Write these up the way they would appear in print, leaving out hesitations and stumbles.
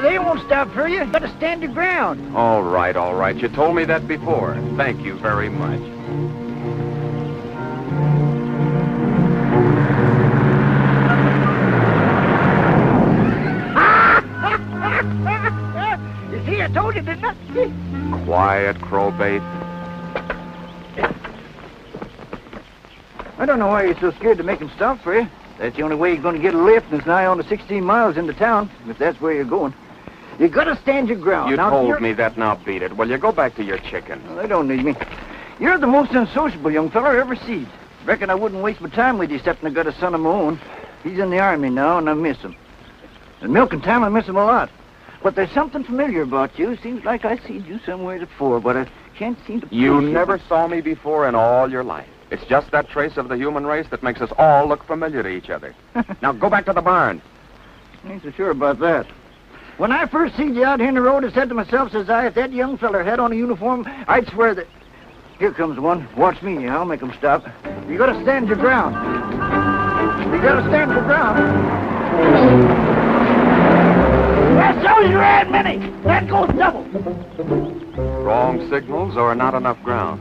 they won't stop for you. You gotta stand your ground. All right, all right. You told me that before. Thank you very much. You see, I told you, didn't I? Quiet, crowbait. I don't know why you're so scared to make him stop for you. That's the only way you're going to get a lift, and it's nigh on to 16 miles into town, if that's where you're going. You gotta stand your ground. You now, told me that, now beat it. Well, you go back to your chicken. Well, they don't need me. You're the most unsociable young fella I ever seen. Reckon I wouldn't waste my time with you, except I got a son of my own. He's in the army now, and I miss him. And milking time, I miss him a lot. But there's something familiar about you. Seems like I seen you somewhere before, but I can't seem to... You never saw me before in all your life. It's just that trace of the human race that makes us all look familiar to each other. Now, go back to the barn. I ain't so sure about that. When I first seen you out here in the road, I said to myself, says I, if that young feller had on a uniform, I'd swear that... Here comes one. Watch me, I'll make him stop. You gotta stand your ground. You gotta stand your ground. That shows you had many. That goes double. Wrong signals or not enough ground?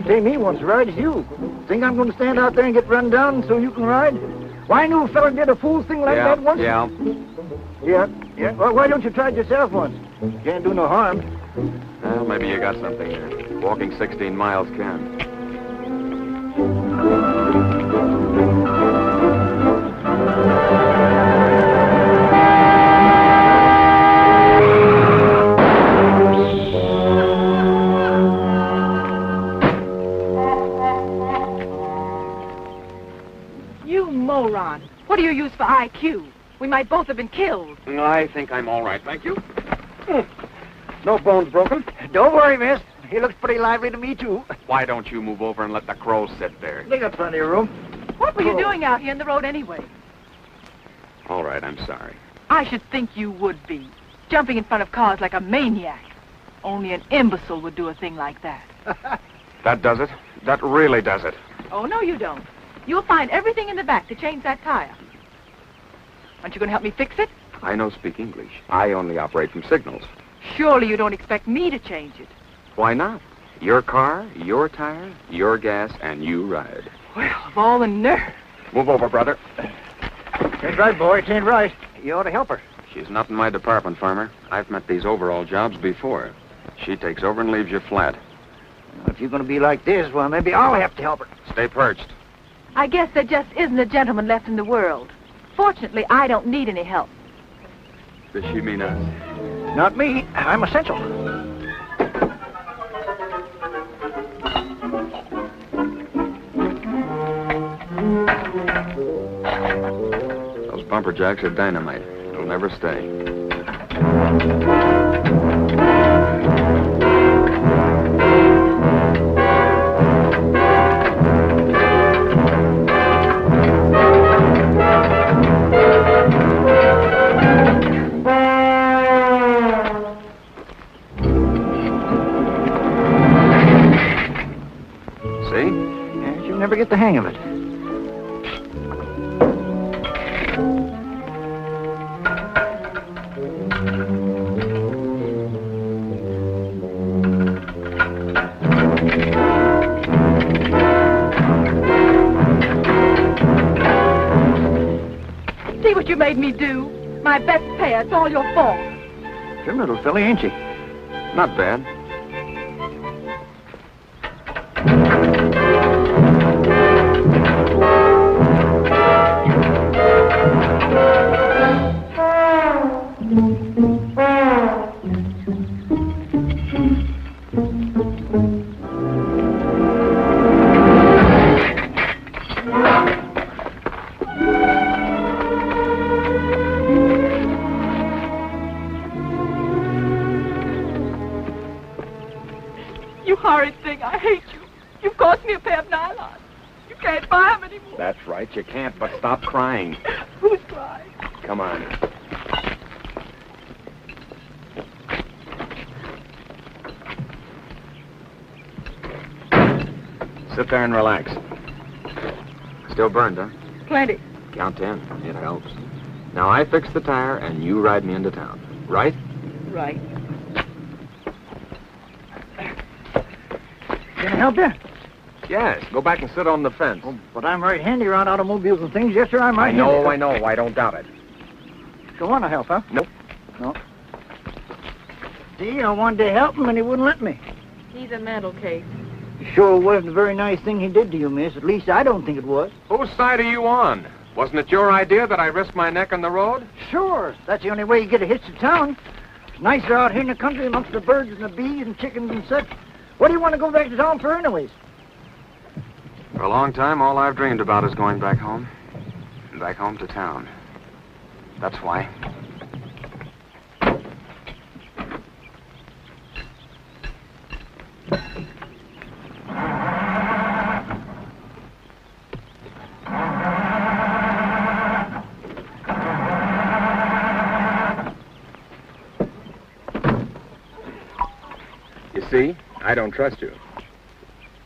Say, me wants to ride as you. Think I'm going to stand out there and get run down so you can ride? Why, I knew a fella did a fool thing like that once. Yeah. Well, why don't you try it yourself once? Can't do no harm. Well, maybe you got something there. Walking 16 miles can. Moron. What do you use for IQ? We might both have been killed. I think I'm all right, thank you. No bones broken? Don't worry, miss. He looks pretty lively to me, too. Why don't you move over and let the crows sit there? They got plenty of room. What were you doing out here in the road anyway? All right, I'm sorry. I should think you would be. Jumping in front of cars like a maniac. Only an imbecile would do a thing like that. That does it? That really does it? Oh, no, you don't. You'll find everything in the back to change that tire. Aren't you going to help me fix it? I don't speak English. I only operate from signals. Surely you don't expect me to change it. Why not? Your car, your tire, your gas, and you ride. Well, of all the nerve. Move over, brother. Ain't right, boy. It ain't right. You ought to help her. She's not in my department, farmer. I've met these overall jobs before. She takes over and leaves you flat. Well, if you're going to be like this, well, maybe I'll have to help her. Stay perched. I guess there just isn't a gentleman left in the world. Fortunately, I don't need any help. Does she mean us? Not me. I'm essential. Those bumper jacks are dynamite. It'll never stay. Never get the hang of it. See what you made me do? My best pair. It's all your fault. Trim little filly, ain't she? Not bad. You horrid thing. I hate you. You've cost me a pair of nylons. You can't buy them anymore. That's right, you can't, but stop crying. Who's crying? Come on. Sit there and relax. Still burned, huh? Plenty. Count 10. It helps. Now I fix the tire and you ride me into town. Right? Right. Can I help you? Yes. Go back and sit on the fence. Oh, but I'm right handy around automobiles and things. Yes, sir, I'm right I know, handy. I know. I don't doubt it. You want to help, huh? Nope. No. See, I wanted to help him, and he wouldn't let me. He's a mental case. Sure wasn't a very nice thing he did to you, miss. At least I don't think it was. Whose side are you on? Wasn't it your idea that I risk my neck on the road? Sure. That's the only way you get a hitch to town. It's nicer out here in the country amongst the birds and the bees and chickens and such. What do you want to go back to town for anyways? For a long time, all I've dreamed about is going back home. Back home to town. That's why. You see, I don't trust you.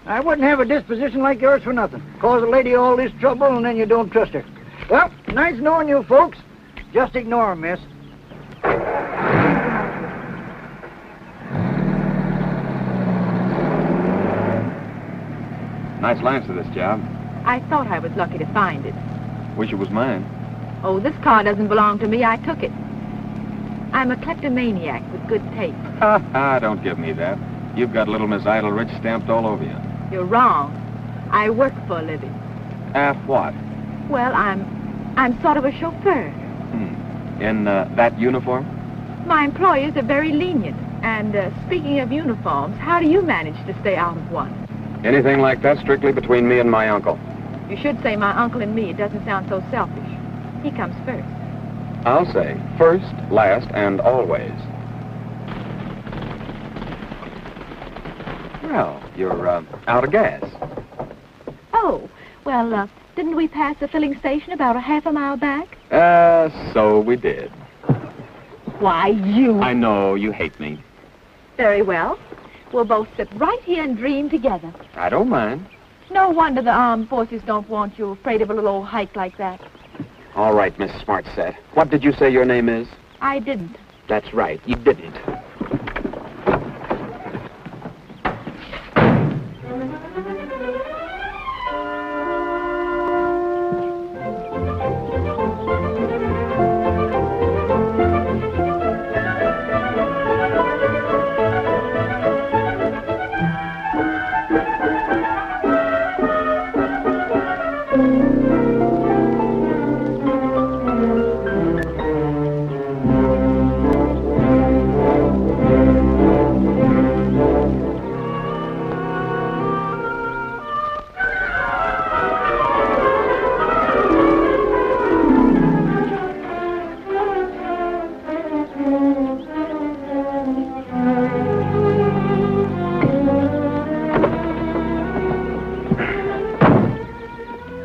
I wouldn't have a disposition like yours for nothing. Cause a lady all this trouble and then you don't trust her. Well, nice knowing you folks. Just ignore 'em, miss. Nice lines to this job. I thought I was lucky to find it. Wish it was mine. Oh, this car doesn't belong to me. I took it. I'm a kleptomaniac with good taste. Don't give me that. You've got little Miss Idle-Rich stamped all over you. You're wrong. I work for a living. What? Well, I'm sort of a chauffeur. In that uniform? My employers are very lenient. And speaking of uniforms, how do you manage to stay out of one? Anything like that strictly between me and my uncle. You should say my uncle and me. It doesn't sound so selfish. He comes first. I'll say first, last, and always. Well, you're out of gas. Oh, well, didn't we pass the filling station about a half a mile back? So we did. Why, you... I know, you hate me. Very well. We'll both sit right here and dream together. I don't mind. No wonder the armed forces don't want you afraid of a little old hike like that. All right, Miss Smartset. What did you say your name is? I didn't. That's right, you didn't.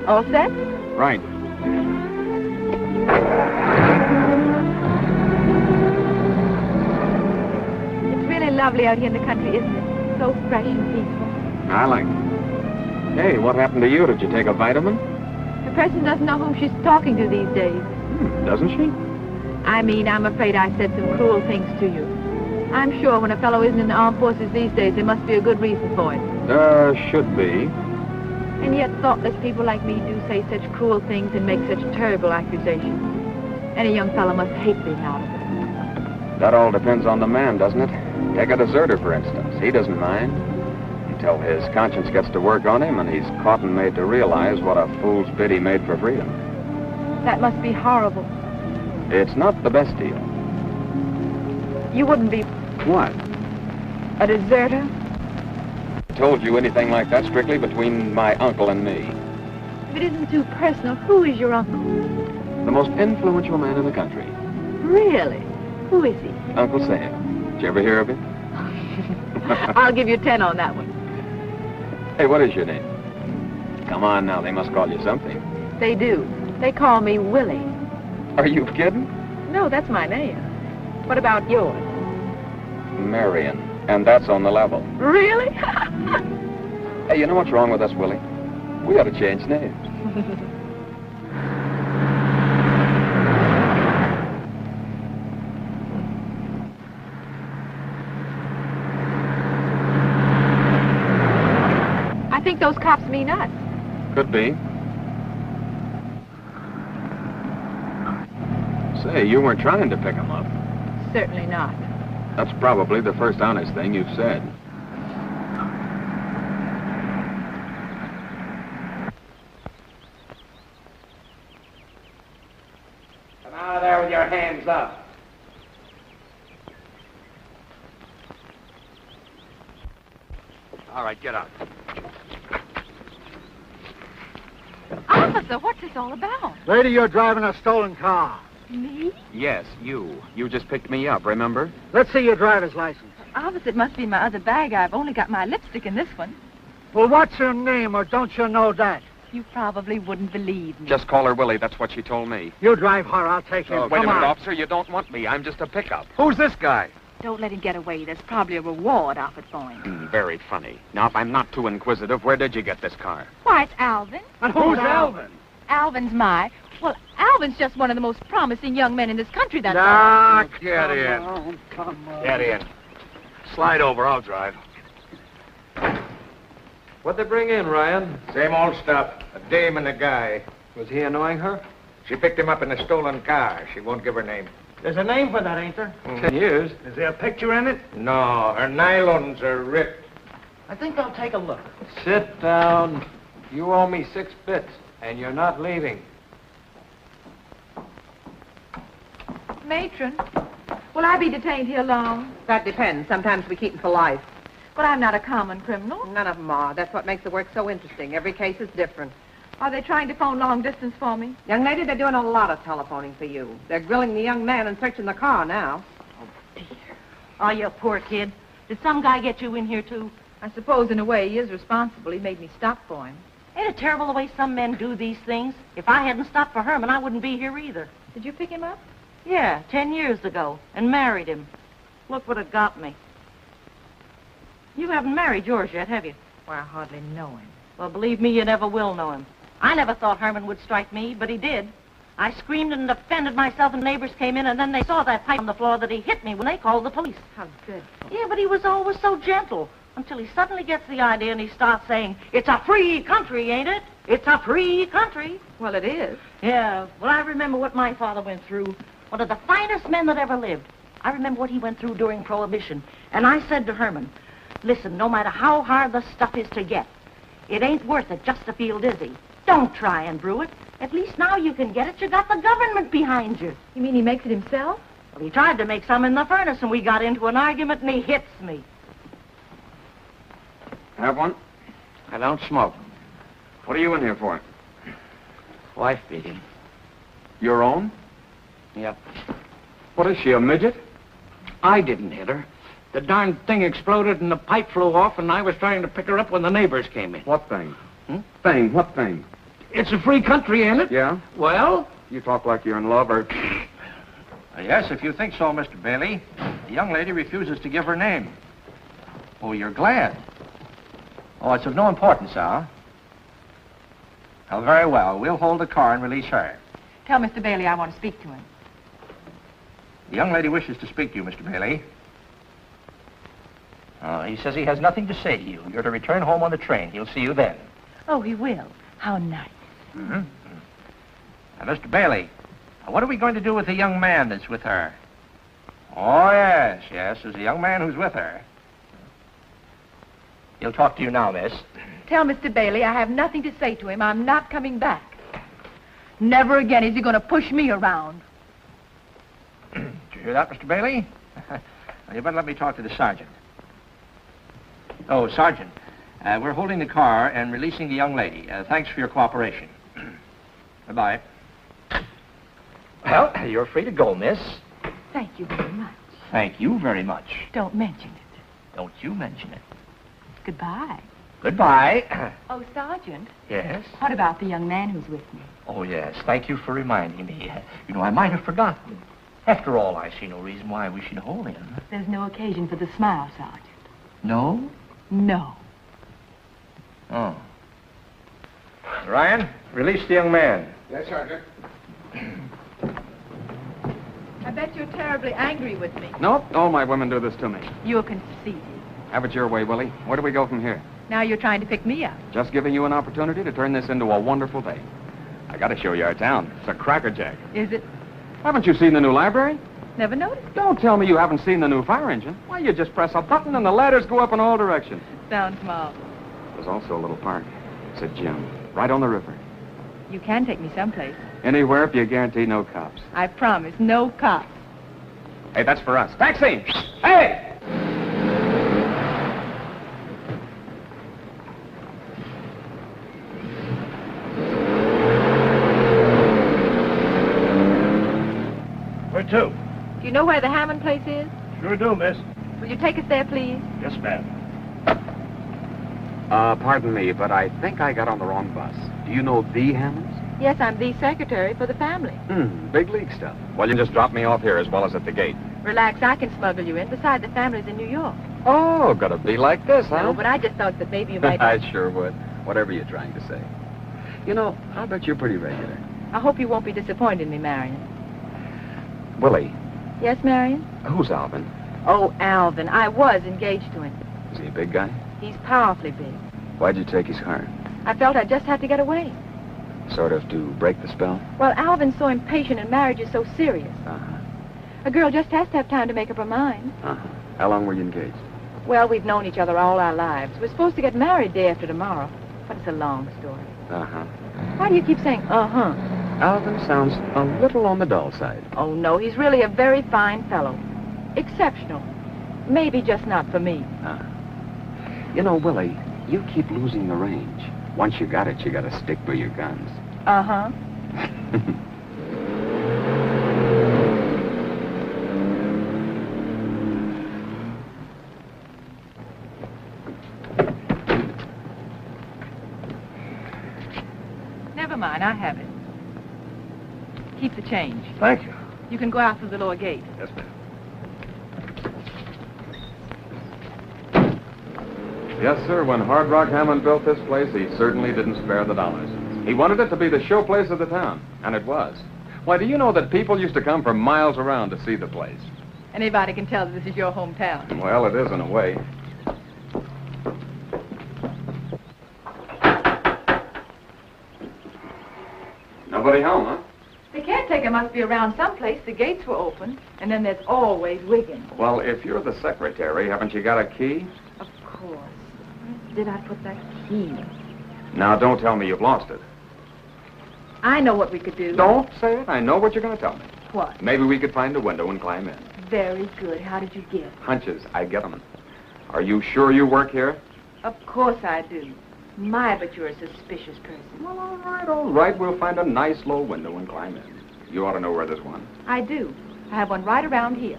All set? Right. It's really lovely out here in the country, isn't it? So fresh and peaceful. I like it. Hey, what happened to you? Did you take a vitamin? The person doesn't know whom she's talking to these days. Doesn't she? I mean, I'm afraid I said some cruel things to you. I'm sure when a fellow isn't in the armed forces these days, there must be a good reason for it. Should be. And yet thoughtless people like me do say such cruel things and make such terrible accusations. Any young fellow must hate being out of it. That all depends on the man, doesn't it? Take a deserter, for instance. He doesn't mind. Until his conscience gets to work on him and he's caught and made to realize what a fool's bid he made for freedom. That must be horrible. It's not the best deal. You wouldn't be What? a deserter? Told you anything like that strictly between my uncle and me. If it isn't too personal, who is your uncle? The most influential man in the country. Really? Who is he? Uncle Sam. Did you ever hear of him? I'll give you 10 on that one. Hey, what is your name? Come on now, they must call you something. They do. They call me Willie. Are you kidding? No, that's my name. What about yours? Marion. And that's on the level. Really? Hey, you know what's wrong with us, Willie? We ought to change names. think those cops mean us. Could be. Say, you weren't trying to pick him up. Certainly not. That's probably the first honest thing you've said. Come out of there with your hands up. All right, get out. Officer, what's this all about? Lady, you're driving a stolen car. Me? Yes, you. You just picked me up, remember? Let's see your driver's license. Officer, it must be in my other bag. I've only got my lipstick in this one. Well, what's your name, or don't you know that? You probably wouldn't believe me. Just call her Willie. That's what she told me. You drive her, I'll take him. Wait a Come minute, on. officer. You don't want me. I'm just a pickup. Who's this guy? Don't let him get away. There's probably a reward offered for him. Very funny. Now, if I'm not too inquisitive, where did you get this car? Why, it's Alvin. And who's Alvin? Alvin's my... Well, Alvin's just one of the most promising young men in this country, that's all. Nah, Get in. Come on. Get in. Slide over. I'll drive. What'd they bring in, Ryan? Same old stuff. A dame and a guy. Was he annoying her? She picked him up in a stolen car. She won't give her name. There's a name for that, ain't there? 10 years. Is there a picture in it? No, her nylons are ripped. I think I'll take a look. Sit down. You owe me 6 bits, and you're not leaving. Matron, will I be detained here long? That depends. Sometimes we keep them for life. But I'm not a common criminal. None of them are. That's what makes the work so interesting. Every case is different. Are they trying to phone long distance for me? Young lady, they're doing a lot of telephoning for you. They're grilling the young man and searching the car now. Oh, you poor kid. Did some guy get you in here, too? I suppose in a way he is responsible. He made me stop for him. Ain't it terrible the way some men do these things? If I hadn't stopped for Herman, I wouldn't be here either. Did you pick him up? Yeah, 10 years ago, and married him. Look what it got me. You haven't married yours yet, have you? Well, I hardly know him. Well, believe me, you never will know him. I never thought Herman would strike me, but he did. I screamed and defended myself, and neighbors came in, and then they saw that pipe on the floor that he hit me when they called the police. How good. Yeah, but he was always so gentle, until he suddenly gets the idea and he starts saying, "It's a free country, ain't it? It's a free country." Well, it is. Yeah, well, I remember what my father went through. One of the finest men that ever lived. I remember what he went through during Prohibition. And I said to Herman, listen, no matter how hard the stuff is to get, it ain't worth it just to feel dizzy. Don't try and brew it. At least now you can get it. You got the government behind you. You mean he makes it himself? Well, he tried to make some in the furnace, and we got into an argument, and he hits me. Have one? I don't smoke. What are you in here for? Wife beating. Your own? Yep. What is she, a midget? I didn't hit her. The darn thing exploded and the pipe flew off, and I was trying to pick her up when the neighbors came in. What thing? Hmm? Thing? What thing? It's a free country, ain't it? Yeah? Well? You talk like you're in love, or... Yes, if you think so, Mr. Bailey. The young lady refuses to give her name. Oh, you're glad. Oh, it's of no importance, huh? Oh, very well. We'll hold the car and release her. Tell Mr. Bailey I want to speak to him. The young lady wishes to speak to you, Mr. Bailey. He says he has nothing to say to you. You're to return home on the train. He'll see you then. Oh, he will. How nice. Mm-hmm. Now, Mr. Bailey, what are we going to do with the young man that's with her? Oh, yes, there's a young man who's with her. He'll talk to you now, miss. Tell Mr. Bailey I have nothing to say to him. I'm not coming back. Never again is he going to push me around. Did you hear that, Mr. Bailey? Well, you better let me talk to the sergeant. Oh, Sergeant, we're holding the car and releasing the young lady. Thanks for your cooperation. Goodbye. Well, you're free to go, miss. Thank you very much. Thank you very much. Don't mention it. Don't you mention it. Goodbye. Goodbye. Oh, Sergeant, Yes? what about the young man who's with me? Oh, yes. Thank you for reminding me. You know, I might have forgotten. After all, I see no reason why we should hold him. There's no occasion for the smile, Sergeant. No? No. Oh. Ryan, release the young man. Yes, Sergeant. I bet you're terribly angry with me. Nope, all my women do this to me. You're conceited. Have it your way, Willie. Where do we go from here? Now you're trying to pick me up. Just giving you an opportunity to turn this into a wonderful day. I got to show you our town. It's a crackerjack. Is it? Haven't you seen the new library? Never noticed. Don't tell me you haven't seen the new fire engine. Why, you just press a button and the ladders go up in all directions. Sounds small. There's also a little park. It's a gym, right on the river. You can take me someplace. Anywhere if you guarantee no cops. I promise, no cops. Hey, that's for us. Taxi! Hey! Where to? Do you know where the Hammond place is? Sure do, miss. Will you take us there, please? Yes, ma'am. Pardon me, but I think I got on the wrong bus. Do you know the Hammonds? Yes, I'm the secretary for the family. Big league stuff. Well, you just drop me off here as well as at the gate. Relax, I can smuggle you in. Besides, the family's in New York. Oh, gotta be like this, huh? No, but I just thought that maybe you might... I sure would. Whatever you're trying to say. You know, I'll bet you're pretty regular. I hope you won't be disappointed in me, Marion. Willie, Yes, Marion? who's Alvin? Oh, Alvin. I was engaged to him. Is he a big guy? He's powerfully big. Why'd you take his car? I felt I just had to get away. Sort of to break the spell? Well, Alvin's so impatient and marriage is so serious. Uh-huh. A girl just has to have time to make up her mind. Uh-huh. How long were you engaged? Well, we've known each other all our lives. We're supposed to get married day after tomorrow, but it's a long story. Uh-huh. Why do you keep saying, uh-huh? Alvin sounds a little on the dull side. Oh, no, he's really a very fine fellow. Exceptional. Maybe just not for me. Uh-huh. You know, Willie, you keep losing the range. Once you got it, you gotta stick by your guns. Uh-huh. Never mind, I have it. Keep the change. Thank you. You can go out through the lower gate. Yes, ma'am. Yes, sir. When Hard Rock Hammond built this place, he certainly didn't spare the dollars. He wanted it to be the showplace of the town, and it was. Why, do you know that people used to come from miles around to see the place? Anybody can tell that this is your hometown. Well, it is in a way. Nobody home, huh? The caretaker must be around someplace. The gates were open, and then there's always Wiggins. Well, if you're the secretary, haven't you got a key? Of course. Where did I put that key? Now, don't tell me you've lost it. I know what we could do. Don't say it. I know what you're going to tell me. What? Maybe we could find a window and climb in. Very good. How did you get? Hunches. I get them. Are you sure you work here? Of course I do. My, but you're a suspicious person. Well, all right. We'll find a nice low window and climb in. You ought to know where there's one. I do. I have one right around here.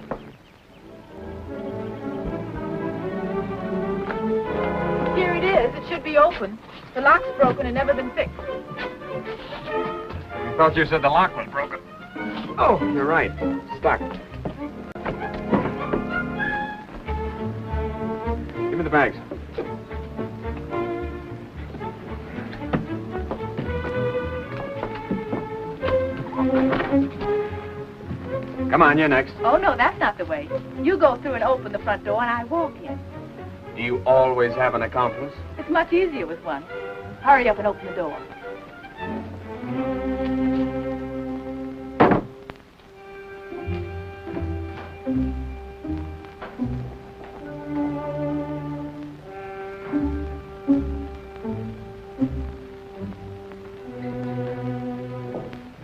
Here it is. It should be open. The lock's broken and never been fixed. I thought you said the lock was broken. Oh, you're right. Stuck. Give me the bags. Come on, you're next. Oh, no, that's not the way. You go through and open the front door, and I walk in. Do you always have an accomplice? It's much easier with one. Hurry up and open the door.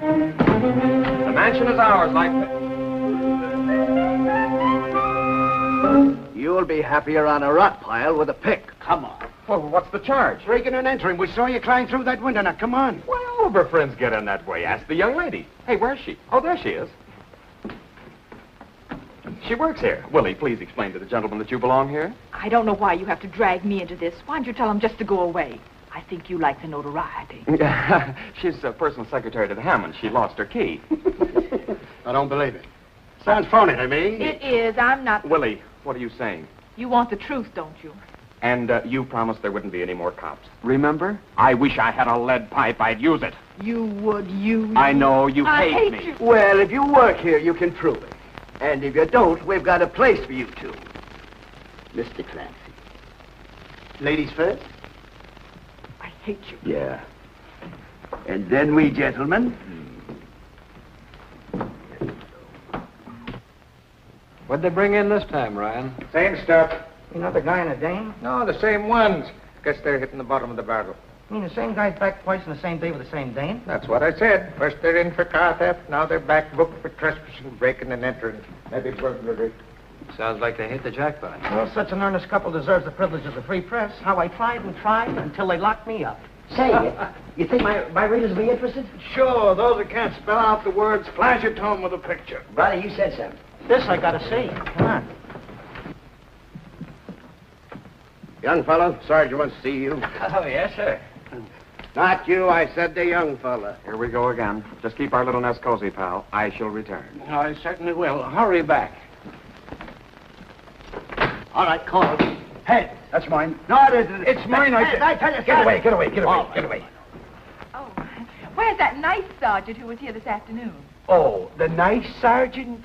The mansion is ours, like that. You'll be happier on a rot pile with a pick. Come on. Well, what's the charge? Breaking and entering. We saw you climb through that window. Now, come on. Well, all of her friends get in that way. Ask the young lady. Hey, where's she? Oh, there she is. She works here. Willie, please explain to the gentleman that you belong here. I don't know why you have to drag me into this. Why don't you tell him just to go away? I think you like the notoriety. She's a personal secretary to the Hammond. She lost her key. I don't believe it. Sounds phony to me. It is. I'm not... Willie, what are you saying? You want the truth, don't you? And you promised there wouldn't be any more cops. Remember? I wish I had a lead pipe. I'd use it. You would, you... I know. You I hate hate me. you. Well, if you work here, you can prove it. And if you don't, we've got a place for you two. Mr. Clancy. Ladies first? hate you. Yeah. And then we gentlemen. What'd they bring in this time, Ryan? Same stuff. Another guy and a dame? No, the same ones. Guess they're hitting the bottom of the barrel. You mean the same guy's back twice on the same day with the same dame? That's what I said. First they're in for car theft, now they're back booked for trespassing, breaking and entering. Maybe burglary. Sounds like they hit the jackpot. Well, such an earnest couple deserves the privilege of the free press. How I tried and tried until they locked me up. Say, you think my readers will be interested? Sure, those that can't spell out the words, flash it to them with a picture. Brother, you said something. This I gotta see. Come on. Young fellow, Sergeant wants to see you. Oh, yes, sir. Not you, I said the young fella. Here we go again. Just keep our little nest cozy, pal. I shall return. I certainly will. Hurry back. All right, call it. Hey, that's mine. No, it isn't. It's mine, I said. I tell you, Get away, get away, get away, get away. Oh, where's that nice sergeant who was here this afternoon? Oh, the nice sergeant?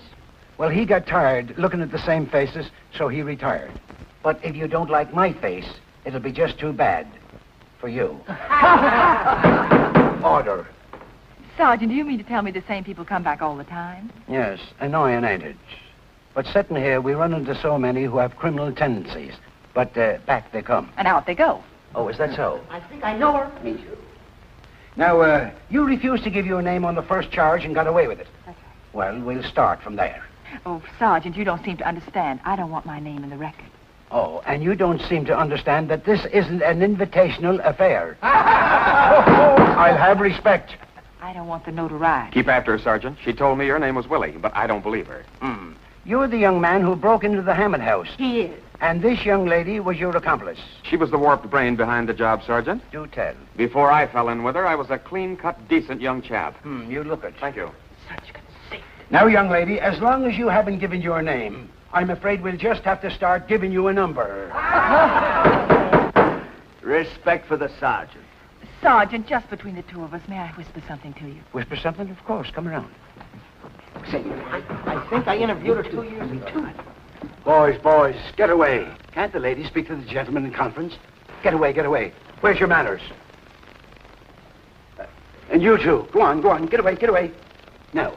Well, he got tired looking at the same faces, so he retired. But if you don't like my face, it'll be just too bad for you. Order. Sergeant, do you mean to tell me the same people come back all the time? Yes, annoying, ain't it? But sitting here, we run into so many who have criminal tendencies. But back they come. And out they go. Oh, is that so? I think I know her. Me too. Now, you refused to give your name on the first charge and got away with it. That's right. Well, we'll start from there. Oh, Sergeant, you don't seem to understand. I don't want my name in the record. Oh, and you don't seem to understand that this isn't an invitational affair. I'll have respect. I don't want the notoriety. Keep after her, Sergeant. She told me your name was Willie, but I don't believe her. You're the young man who broke into the Hammond house. He is. And this young lady was your accomplice. She was the warped brain behind the job, Sergeant. Do tell. Before I fell in with her, I was a clean-cut, decent young chap. You look it. Thank you. Such conceit. Now, young lady, as long as you haven't given your name, I'm afraid we'll just have to start giving you a number. Respect for the sergeant. Sergeant, just between the two of us, may I whisper something to you? Whisper something? Of course. Come around. Say, I think I interviewed her 2 years ago. Boys, get away. Can't the lady speak to the gentleman in conference? Get away, get away. Where's your manners? And you two, go on, get away. Now.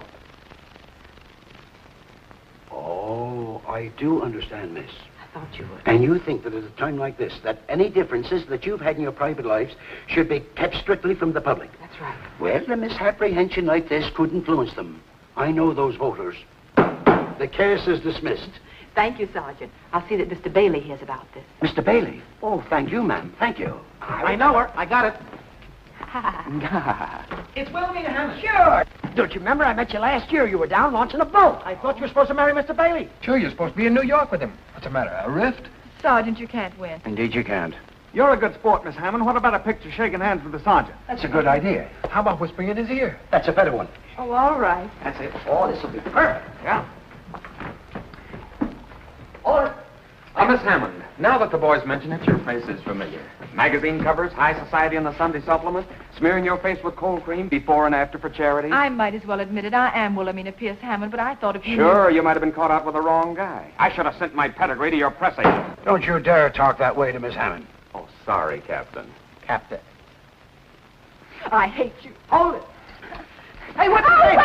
Oh, I do understand, miss. I thought you would. And you think that at a time like this, that any differences that you've had in your private lives should be kept strictly from the public. That's right. Well, a misapprehension like this could influence them. I know those voters. The case is dismissed. Thank you, Sergeant. I'll see that Mr. Bailey hears about this. Mr. Bailey? Oh, thank you, ma'am. Thank you. I know her. I got it. It's Wilhelmina Hammond. Sure. Don't you remember I met you last year? You were down launching a boat. I thought you were supposed to marry Mr. Bailey. Sure, you're supposed to be in New York with him. What's the matter, a rift? Sergeant, you can't win. Indeed you can't. You're a good sport, Miss Hammond. What about a picture shaking hands with the sergeant? That's a good idea. How about whispering in his ear? That's a better one. Oh, all right. That's it. Oh, this will be perfect. Yeah. Order. Miss Hammond, now that the boys mention it, your face is familiar. Magazine covers, high society in the Sunday supplement, smearing your face with cold cream before and after for charity. I might as well admit it. I am Wilhelmina Pierce Hammond, but I thought if you Sure, you might have been caught out with the wrong guy. I should have sent my pedigree to your press agent. Don't you dare talk that way to Miss Hammond. Oh, sorry, Captain. Captain. I hate you. Hold it. Hey, what's his name?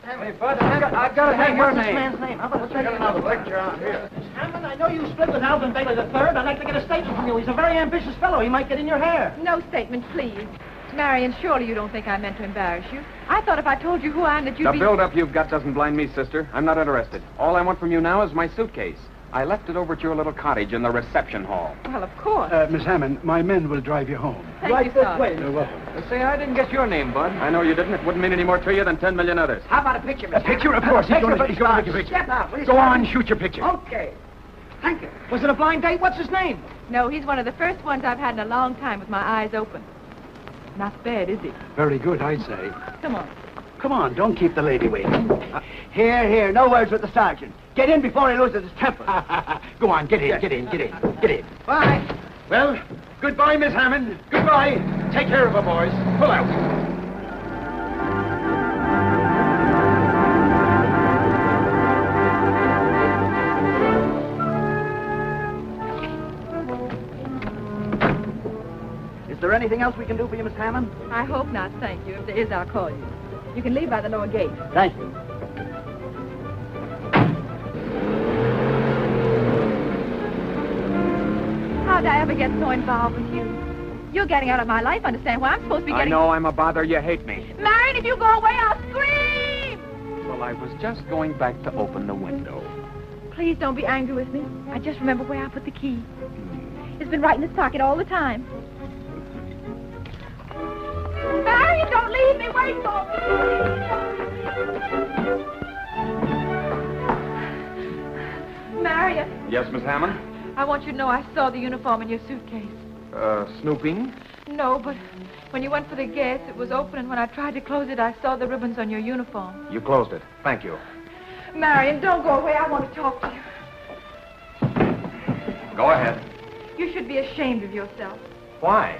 Hey, Bud, I've got to have your What's this name. man's name? How about Got another picture on here. Miss Hammond, I know you split with Alvin Bailey III. I'd like to get a statement from you. He's a very ambitious fellow. He might get in your hair. No statement, please. Marion, surely you don't think I meant to embarrass you. I thought if I told you who I am that you'd The be... build-up you've got doesn't blind me, sister. I'm not interested. All I want from you now is my suitcase. I left it over at your little cottage in the reception hall. Well, of course. Miss Hammond, my men will drive you home. Thank you, Sergeant. You're welcome. Say, I didn't get your name, Bud. I know you didn't. It wouldn't mean any more to you than 10 million others. How about a picture, Miss A picture, of course. He's going to make your picture. Step out, please. Go on, shoot your picture. Okay. Thank you. Was it a blind date? What's his name? No, he's one of the first ones I've had in a long time with my eyes open. Not bad, is he? Very good, I'd say. Come on. Come on, don't keep the lady waiting. Here. No words with the sergeant. Get in before he loses his temper. Go on, get in. Bye. Well, goodbye, Miss Hammond. Goodbye. Take care of her, boys. Pull out. anything else we can do for you, Miss Hammond? I hope not, thank you. If there is, I'll call you. You can leave by the lower gate. Thank you. How'd I ever get so involved with you? You're getting out of my life, understand? Why I'm supposed to be I getting... know I'm a bother. You hate me. Marion, if you go away, I'll scream! Well, I was just going back to open the window. Please don't be angry with me. I just remember where I put the key. It's been right in his pocket all the time. Marion, don't leave me. Wait for me. Marion. Yes, Miss Hammond? I want you to know I saw the uniform in your suitcase. Snooping? No, but when you went for the gas, it was open, and when I tried to close it, I saw the ribbons on your uniform. You closed it. Thank you. Marion, don't go away. I want to talk to you. Go ahead. You should be ashamed of yourself. Why?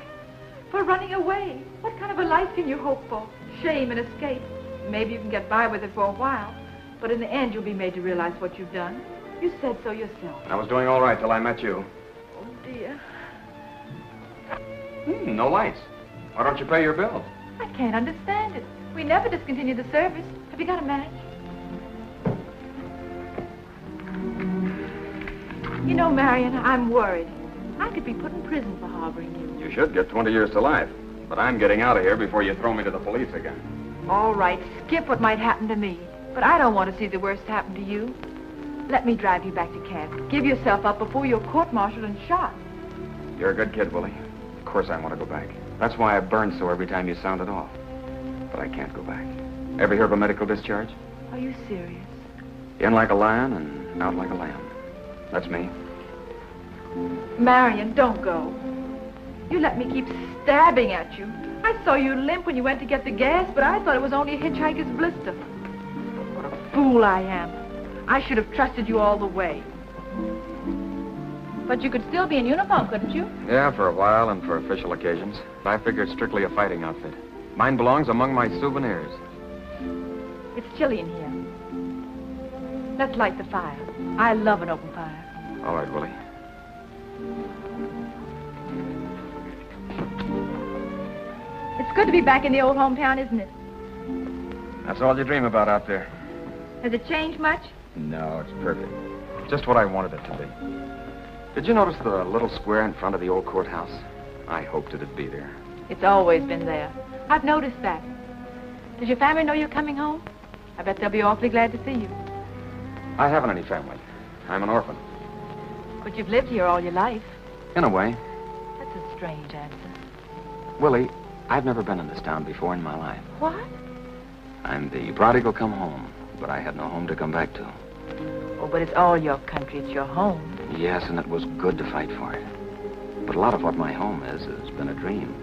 For running away. What kind of a life can you hope for? Shame and escape. Maybe you can get by with it for a while, but in the end you'll be made to realize what you've done. You said so yourself. I was doing all right till I met you. Oh, dear. No lights. Why don't you pay your bill? I can't understand it. We never discontinued the service. Have you got a match? You know, Marion, I'm worried. I could be put in prison for harboring you. You should get 20 years to life. But I'm getting out of here before you throw me to the police again. All right, skip what might happen to me. But I don't want to see the worst happen to you. Let me drive you back to camp. Give yourself up before you're court-martialed and shot. You're a good kid, Willie. Of course I want to go back. That's why I burn so every time you sound it off. But I can't go back. Ever hear of a medical discharge? Are you serious? In like a lion and out like a lamb. That's me. Marion, don't go. You let me keep stabbing at you. I saw you limp when you went to get the gas, but I thought it was only a hitchhiker's blister. What a fool I am. I should have trusted you all the way. But you could still be in uniform, couldn't you? Yeah, for a while and for official occasions. I figured strictly a fighting outfit. Mine belongs among my souvenirs. It's chilly in here. Let's light the fire. I love an open fire. All right, Willie. It's good to be back in the old hometown, isn't it? That's all you dream about out there. Has it changed much? No, it's perfect. Just what I wanted it to be. Did you notice the little square in front of the old courthouse? I hoped it'd be there. It's always been there. I've noticed that. Does your family know you're coming home? I bet they'll be awfully glad to see you. I haven't any family. I'm an orphan. But you've lived here all your life. In a way. That's a strange answer. Willie, I've never been in this town before in my life. What? I'm the prodigal come home, but I had no home to come back to. Oh, but it's all your country. It's your home. Yes, and it was good to fight for it. But a lot of what my home is has been a dream.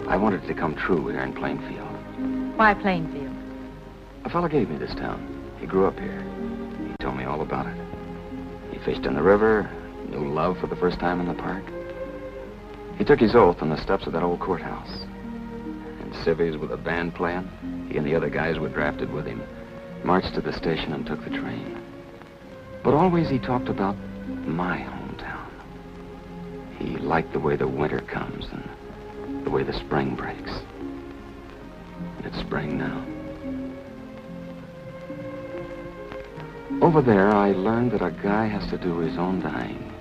I wanted it to come true here in Plainfield. Why Plainfield? A fellow gave me this town. He grew up here. He told me all about it. He fished in the river, knew love for the first time in the park. He took his oath on the steps of that old courthouse. In civies with a band playing, he and the other guys were drafted with him, marched to the station and took the train. But always he talked about my hometown. He liked the way the winter comes and the way the spring breaks. And it's spring now. Over there, I learned that a guy has to do his own dying.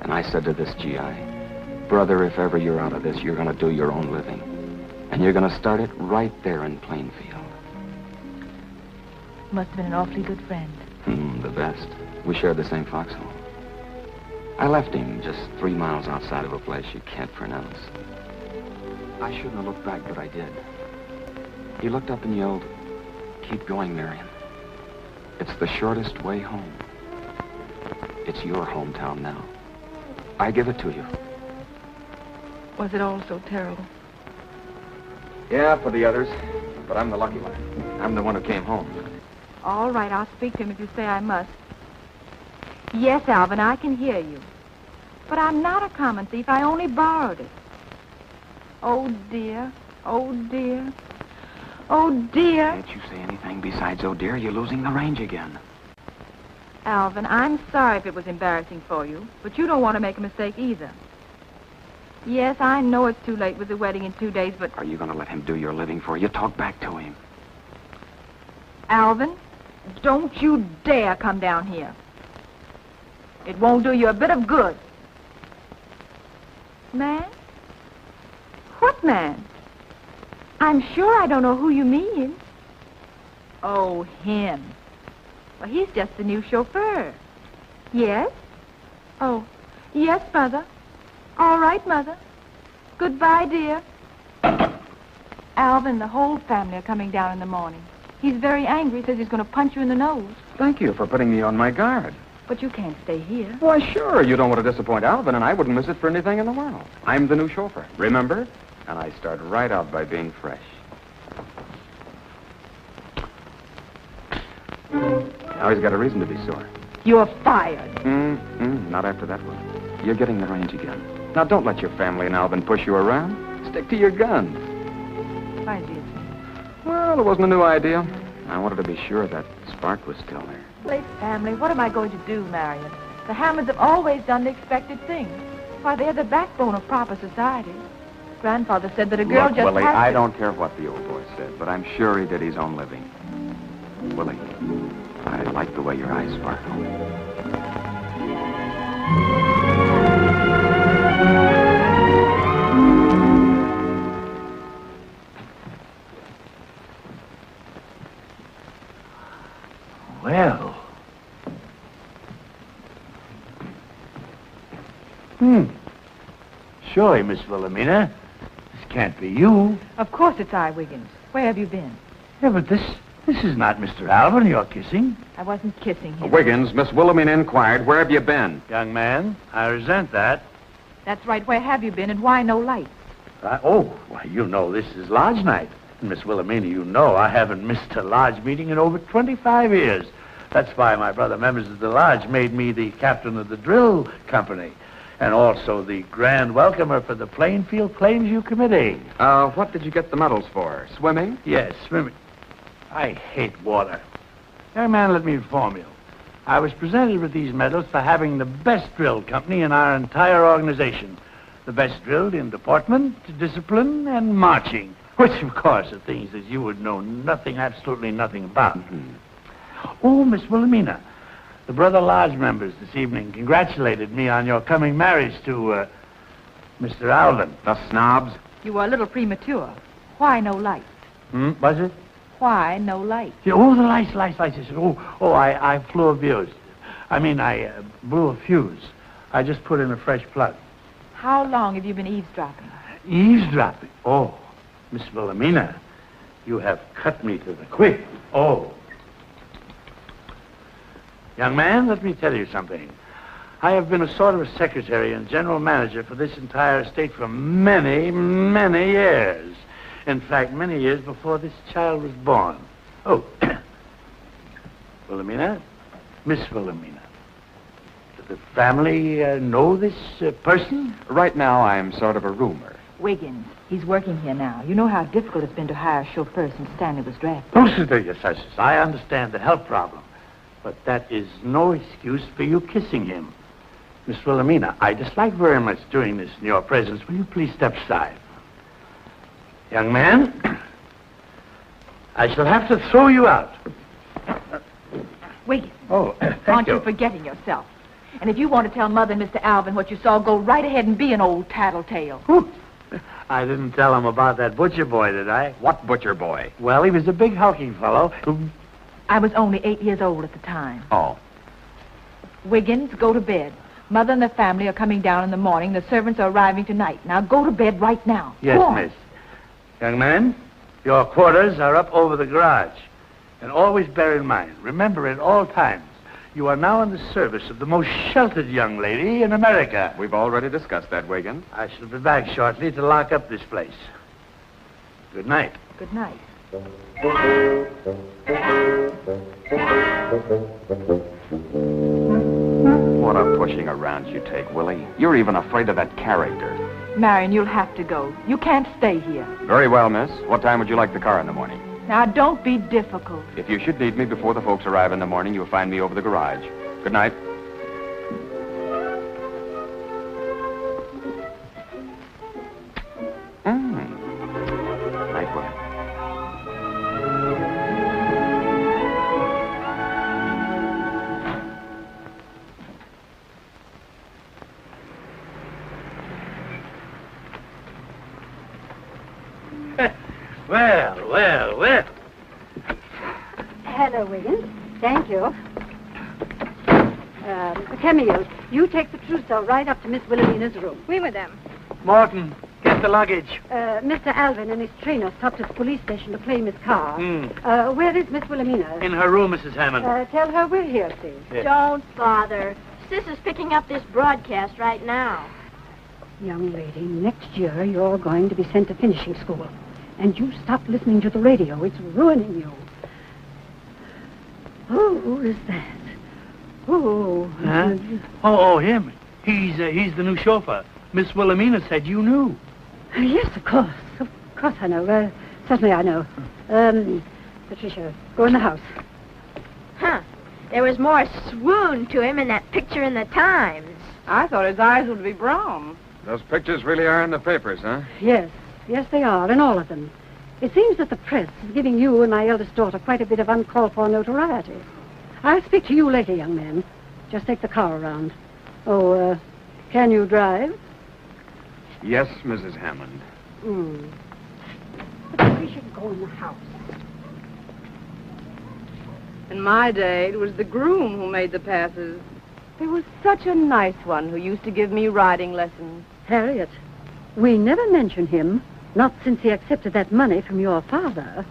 And I said to this GI, brother, if ever you're out of this, you're going to do your own living. And you're going to start it right there in Plainfield. Must have been an awfully good friend. The best. We shared the same foxhole. I left him just 3 miles outside of a place you can't pronounce. I shouldn't have looked back, but I did. He looked up and yelled, keep going, Marion. It's the shortest way home. It's your hometown now. I give it to you. Was it all so terrible? Yeah, for the others. But I'm the lucky one. I'm the one who came home. All right, I'll speak to him if you say I must. Yes, Alvin, I can hear you. But I'm not a common thief. I only borrowed it. Oh, dear. Oh, dear. Oh, dear. Can't you say anything besides, oh, dear? You're losing the range again. Alvin, I'm sorry if it was embarrassing for you, but you don't want to make a mistake either. Yes, I know it's too late with the wedding in 2 days, but... Are you going to let him do your living for you? Talk back to him. Alvin, don't you dare come down here. It won't do you a bit of good. Man? What man? I'm sure I don't know who you mean. Oh, him. Well, he's just the new chauffeur. Yes? Oh, yes, Mother. All right, Mother. Goodbye, dear. Alvin, the whole family are coming down in the morning. He's very angry, says he's going to punch you in the nose. Thank you for putting me on my guard. But you can't stay here. Why, sure. You don't want to disappoint Alvin, and I wouldn't miss it for anything in the world. I'm the new chauffeur, remember? And I start right out by being fresh. Now he's got a reason to be sore. You're fired. Not after that one. You're getting the range again. Now, don't let your family and Alvin push you around. Stick to your guns. Why, dear? Well, it wasn't a new idea. I wanted to be sure that spark was still there. Late family, what am I going to do, Marion? The Hammonds have always done the expected things. Why, they're the backbone of proper society. Grandfather said that a girl Look, just Willie, has to... I don't care what the old boy said, but I'm sure he did his own living. Willie, I like the way your eyes sparkle. Well. Surely, Miss Wilhelmina. This can't be you. Of course it's I, Wiggins. Where have you been? Yeah, but this is not Mr. Alvin you're kissing. I wasn't kissing him. Wiggins, Miss Wilhelmina inquired, where have you been? Young man, I resent that. That's right. Where have you been, and why no lights? Why, you know this is lodge night. And Miss Wilhelmina, you know I haven't missed a lodge meeting in over 25 years. That's why my brother members of the lodge made me the captain of the drill company. And also the grand welcomer for the Plainfield Plainview Committee. What did you get the medals for? Swimming? Yes, swimming. I hate water. Young man, let me inform you. I was presented with these medals for having the best drill company in our entire organization. The best drilled in deportment, discipline, and marching. Which, of course, are things that you would know nothing, absolutely nothing about. Oh, Miss Wilhelmina, the brother lodge members this evening congratulated me on your coming marriage to, Mr. Alvin. The snobs? You were a little premature. Why no lights? Was it? Why no lights? Yeah, the lights. I said, I flew a fuse. I blew a fuse. I just put in a fresh plug. How long have you been eavesdropping? Eavesdropping? Oh, Miss Wilhelmina, you have cut me to the quick. Oh. Young man, let me tell you something. I have been a sort of a secretary and general manager for this entire estate for many, many years. In fact, many years before this child was born. Oh, Wilhelmina, Miss Wilhelmina. Does the family know this person? Right now, I'm sort of a rumor. Wiggins. He's working here now. You know how difficult it's been to hire a chauffeur since Stanley was drafted. Oh, yes, I understand the health problem. But that is no excuse for you kissing him. Miss Wilhelmina, I dislike very much doing this in your presence. Will you please step aside? Young man, I shall have to throw you out. Wiggins. Oh, Aren't you forgetting yourself? And if you want to tell Mother and Mr. Alvin what you saw, go right ahead and be an old tattletale. I didn't tell him about that butcher boy, did I? What butcher boy? Well, he was a big hulking fellow. I was only 8 years old at the time. Oh. Wiggins, go to bed. Mother and the family are coming down in the morning. The servants are arriving tonight. Now go to bed right now. Yes, miss. Young man, your quarters are up over the garage. And always bear in mind, remember at all times, you are now in the service of the most sheltered young lady in America. We've already discussed that, Wiggins. I shall be back shortly to lock up this place. Good night. Good night. What a pushing around you take, Willie. You're even afraid of that character. Marion, you'll have to go. You can't stay here. Very well, miss. What time would you like the car in the morning? Now, don't be difficult. If you should need me before the folks arrive in the morning, you'll find me over the garage. Good night. Well. Hello, Wiggins. Thank you. Camille, you take the trousseau right up to Miss Wilhelmina's room. Oui, madame. Martin, get the luggage. Mr. Alvin and his trainer stopped at the police station to claim his car. Where is Miss Wilhelmina? In her room, Mrs. Hammond. Tell her we're here, please. Yes. Don't bother. Sis is picking up this broadcast right now. Young lady, next year you're going to be sent to finishing school. And you stop listening to the radio. It's ruining you. Who is that? Huh? Oh, him. He's the new chauffeur. Miss Wilhelmina said you knew. Yes, of course. Of course I know. Certainly I know. Patricia, go in the house. Huh. There was more swoon to him in that picture in the Times. I thought his eyes would be brown. Those pictures really are in the papers, huh? Yes, they are, and all of them. It seems that the press is giving you and my eldest daughter quite a bit of uncalled for notoriety. I'll speak to you later, young man. Just take the car around. Oh, can you drive? Yes, Mrs. Hammond. But we should go in the house. In my day, it was the groom who made the passes. There was such a nice one who used to give me riding lessons. Harriet, we never mention him, not since he accepted that money from your father.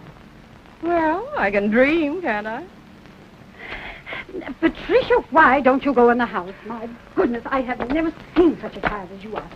Well, I can dream, can't I? Patricia, why don't you go in the house? My goodness, I have never seen such a child as you are.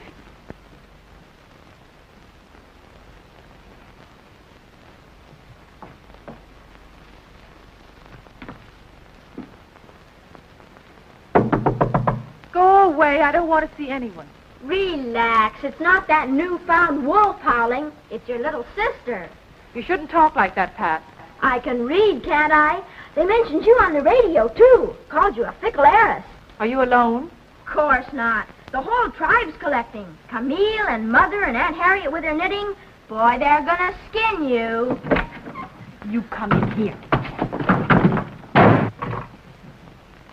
Go away. I don't want to see anyone. Relax. It's not that newfound wolf howling. It's your little sister. You shouldn't talk like that, Pat. I can read, can't I? They mentioned you on the radio, too. Called you a fickle heiress. Are you alone? Of course not. The whole tribe's collecting. Camille and Mother and Aunt Harriet with her knitting. Boy, they're gonna skin you. You come in here.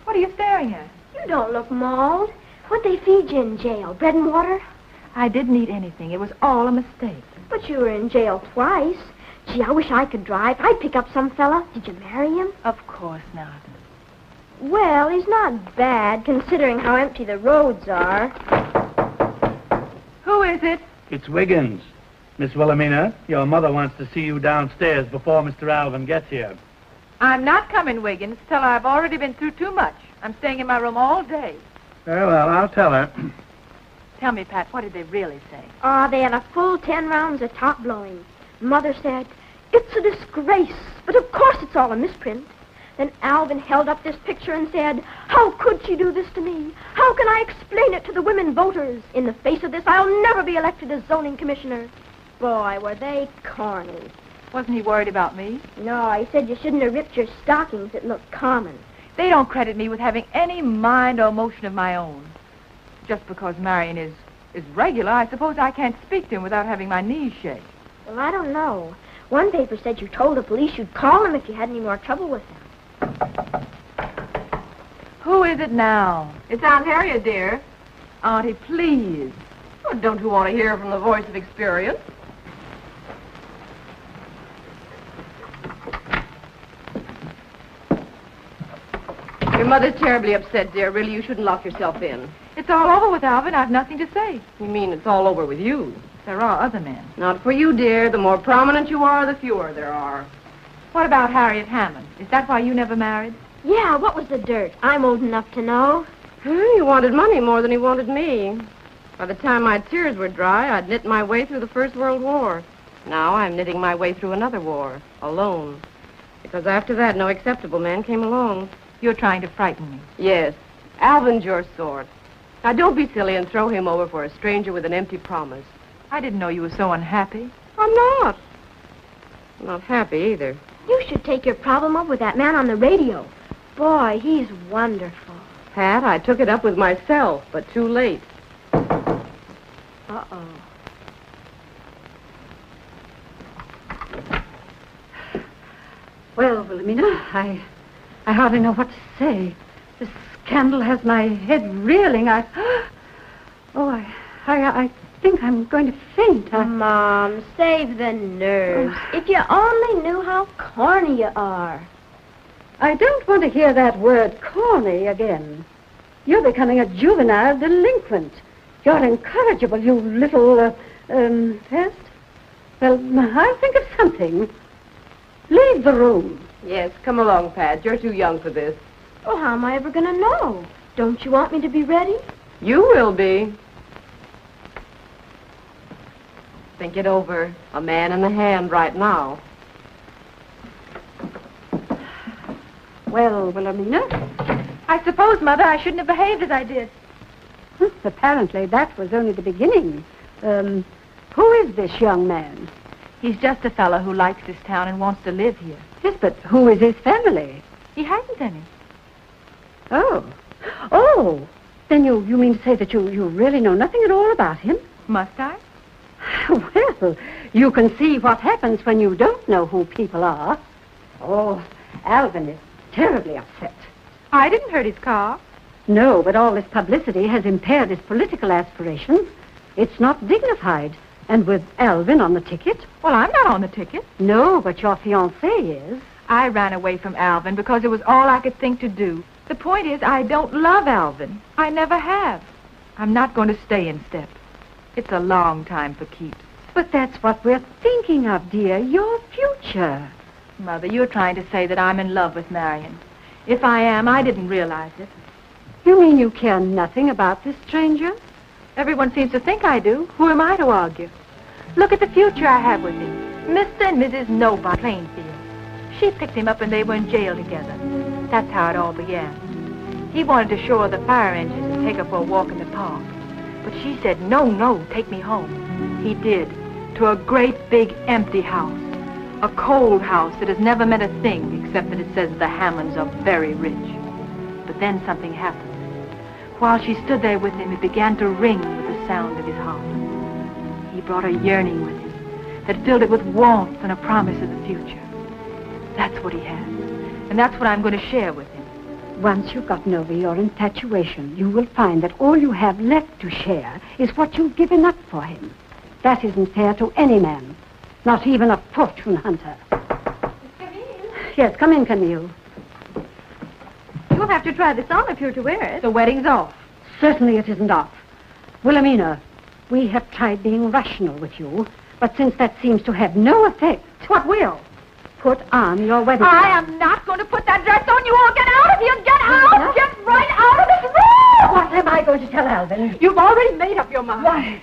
What are you staring at? You don't look mauled. What'd they feed you in jail? Bread and water? I didn't eat anything. It was all a mistake. But you were in jail twice. Gee, I wish I could drive. I'd pick up some fella. Did you marry him? Of course not. Well, he's not bad, considering how empty the roads are. Who is it? It's Wiggins. Miss Wilhelmina, your mother wants to see you downstairs before Mr. Alvin gets here. I'm not coming, Wiggins, till I've already been through too much. I'm staying in my room all day. Very well, I'll tell her. Tell me, Pat, what did they really say? Oh, they had a full 10 rounds of top blowing. Mother said, "It's a disgrace, but of course it's all a misprint." Then Alvin held up this picture and said, "How could she do this to me? How can I explain it to the women voters? In the face of this, I'll never be elected as zoning commissioner." Boy, were they corny. Wasn't he worried about me? No, he said you shouldn't have ripped your stockings. It looked common. They don't credit me with having any mind or motion of my own. Just because Marion is regular, I suppose I can't speak to him without having my knees shake. Well, I don't know. One paper said you told the police you'd call him if you had any more trouble with him. Who is it now? It's Aunt Harriet, dear. Auntie, please. Oh, don't you want to hear from the voice of experience? Your mother's terribly upset, dear. Really, you shouldn't lock yourself in. It's all over with Alvin. I've nothing to say. You mean it's all over with you? There are other men. Not for you, dear. The more prominent you are, the fewer there are. What about Harriet Hammond? Is that why you never married? Yeah, what was the dirt? I'm old enough to know. He wanted money more than he wanted me. By the time my tears were dry, I'd knit my way through the First World War. Now I'm knitting my way through another war, alone. Because after that, no acceptable man came along. You're trying to frighten me. Yes. Alvin's your sort. Now, don't be silly and throw him over for a stranger with an empty promise. I didn't know you were so unhappy. I'm not. I'm not happy either. You should take your problem up with that man on the radio. Boy, he's wonderful. Pat, I took it up with myself, but too late. Uh-oh. Well, Wilhelmina, I hardly know what to say. This scandal has my head reeling. I think I'm going to faint. Mom, save the nerves. If you only knew how corny you are. I don't want to hear that word corny again. You're becoming a juvenile delinquent. You're incorrigible, you little, pest. Well, I'll think of something. Leave the room. Yes, come along, Pat. You're too young for this. Oh, how am I ever going to know? Don't you want me to be ready? You will be. Think it over. A man in the hand right now. Well, Wilhelmina? I suppose, Mother, I shouldn't have behaved as I did. Apparently, that was only the beginning. Who is this young man? He's just a fellow who likes this town and wants to live here. Yes, but who is his family? He hasn't any. Oh, then you mean to say that you really know nothing at all about him? Must I? Well, you can see what happens when you don't know who people are. Oh, Alvin is terribly upset. I didn't hurt his car. No, but all this publicity has impaired his political aspirations. It's not dignified. And with Alvin on the ticket? Well, I'm not on the ticket. No, but your fiancée is. I ran away from Alvin because it was all I could think to do. The point is, I don't love Alvin. I never have. I'm not going to stay in step. It's a long time for keeps. But that's what we're thinking of, dear. Your future. Mother, you're trying to say that I'm in love with Marion. If I am, I didn't realize it. You mean you care nothing about this stranger? Everyone seems to think I do. Who am I to argue? Look at the future I have with him. Mr. and Mrs. Nobody Plainfield. She picked him up when they were in jail together. That's how it all began. He wanted to show her the fire engines and take her for a walk in the park. But she said, no, take me home. He did. To a great big empty house. A cold house that has never meant a thing except that it says the Hammonds are very rich. But then something happened. While she stood there with him, it began to ring with the sound of his heart. He brought a yearning with him that filled it with warmth and a promise of the future. That's what he has. And that's what I'm going to share with him. Once you've gotten over your infatuation, you will find that all you have left to share is what you've given up for him. That isn't fair to any man, not even a fortune hunter. Camille? Yes, come in, Camille. You'll have to try this on if you're to wear it. The wedding's off. Certainly it isn't off. Wilhelmina, we have tried being rational with you, but since that seems to have no effect... What will? Put on your wedding I dress. am not going to put that dress on. You all get out of here. Get out. Get right out of this room. What am I going to tell Alvin? You've already made up your mind. Why?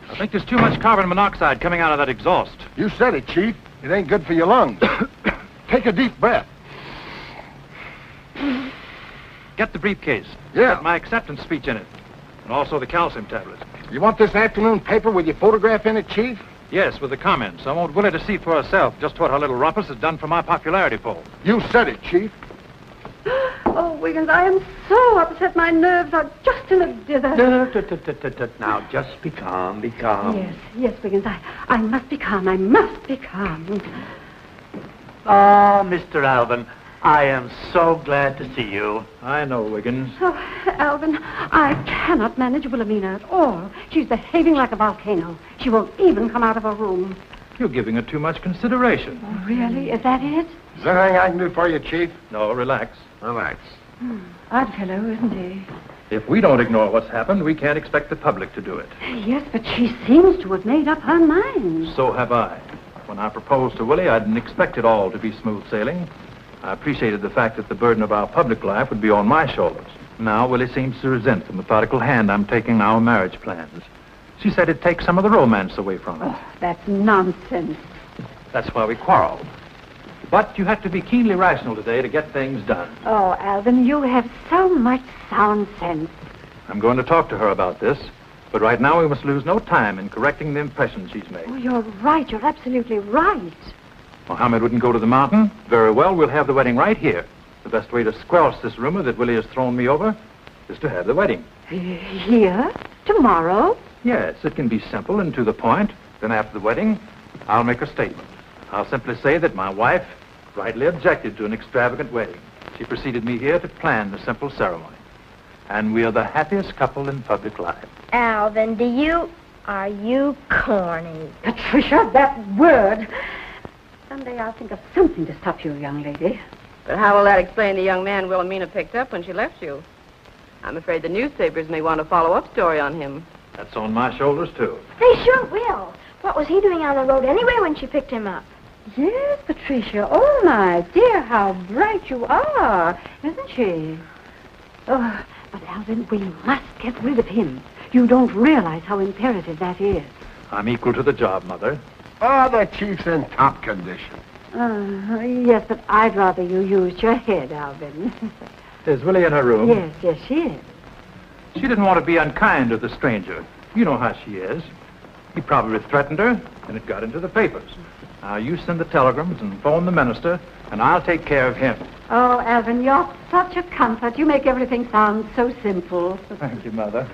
I think there's too much carbon monoxide coming out of that exhaust. You said it, Chief. It ain't good for your lungs. Take a deep breath. Get the briefcase. Yeah. Got my acceptance speech in it. And also the calcium tablets. You want this afternoon paper with your photograph in it, Chief? Yes, with the comments. I want Willie to see for herself just what her little rumpus has done for my popularity poll. You said it, Chief. Oh, Wiggins, I am so upset. My nerves are just in a dither. Now, just be calm, be calm. Yes, Wiggins, I must be calm. I must be calm. Oh, Mr. Alvin, I am so glad to see you. I know, Wiggins. Oh, Alvin, I cannot manage Wilhelmina at all. She's behaving like a volcano. She won't even come out of her room. You're giving her too much consideration. Oh, really? Is that it? Is there anything I can do for you, Chief? No, relax. Relax. Odd fellow, isn't he? If we don't ignore what's happened, we can't expect the public to do it. Yes, but she seems to have made up her mind. So have I. When I proposed to Willie, I didn't expect it all to be smooth sailing. I appreciated the fact that the burden of our public life would be on my shoulders. Now, Willie seems to resent the methodical hand I'm taking in our marriage plans. She said it takes some of the romance away from it. Oh, that's nonsense. That's why we quarreled. But you have to be keenly rational today to get things done. Oh, Alvin, you have so much sound sense. I'm going to talk to her about this, but right now we must lose no time in correcting the impression she's made. Oh, you're right. You're absolutely right. Mohammed wouldn't go to the mountain. Very well, we'll have the wedding right here. The best way to squelch this rumor that Willie has thrown me over is to have the wedding. Here? Tomorrow? Yes, it can be simple and to the point. Then after the wedding, I'll make a statement. I'll simply say that my wife rightly objected to an extravagant wedding. She preceded me here to plan the simple ceremony. And we are the happiest couple in public life. Alvin, are you corny? Patricia, that word. Someday I'll think of something to stop you, young lady. But how will that explain the young man Wilhelmina picked up when she left you? I'm afraid the newspapers may want a follow-up story on him. That's on my shoulders, too. They sure will. What was he doing on the road anyway when she picked him up? Yes, Patricia. Oh, my dear, how bright you are, isn't she? Oh, but Alvin, we must get rid of him. You don't realize how imperative that is. I'm equal to the job, Mother. Oh, the chief's in top condition. Yes, but I'd rather you used your head, Alvin. Is Willie in her room? Yes, she is. She didn't want to be unkind to the stranger. You know how she is. He probably threatened her, and it got into the papers. Now, you send the telegrams and phone the minister, and I'll take care of him. Oh, Alvin, you're such a comfort. You make everything sound so simple. Thank you, Mother.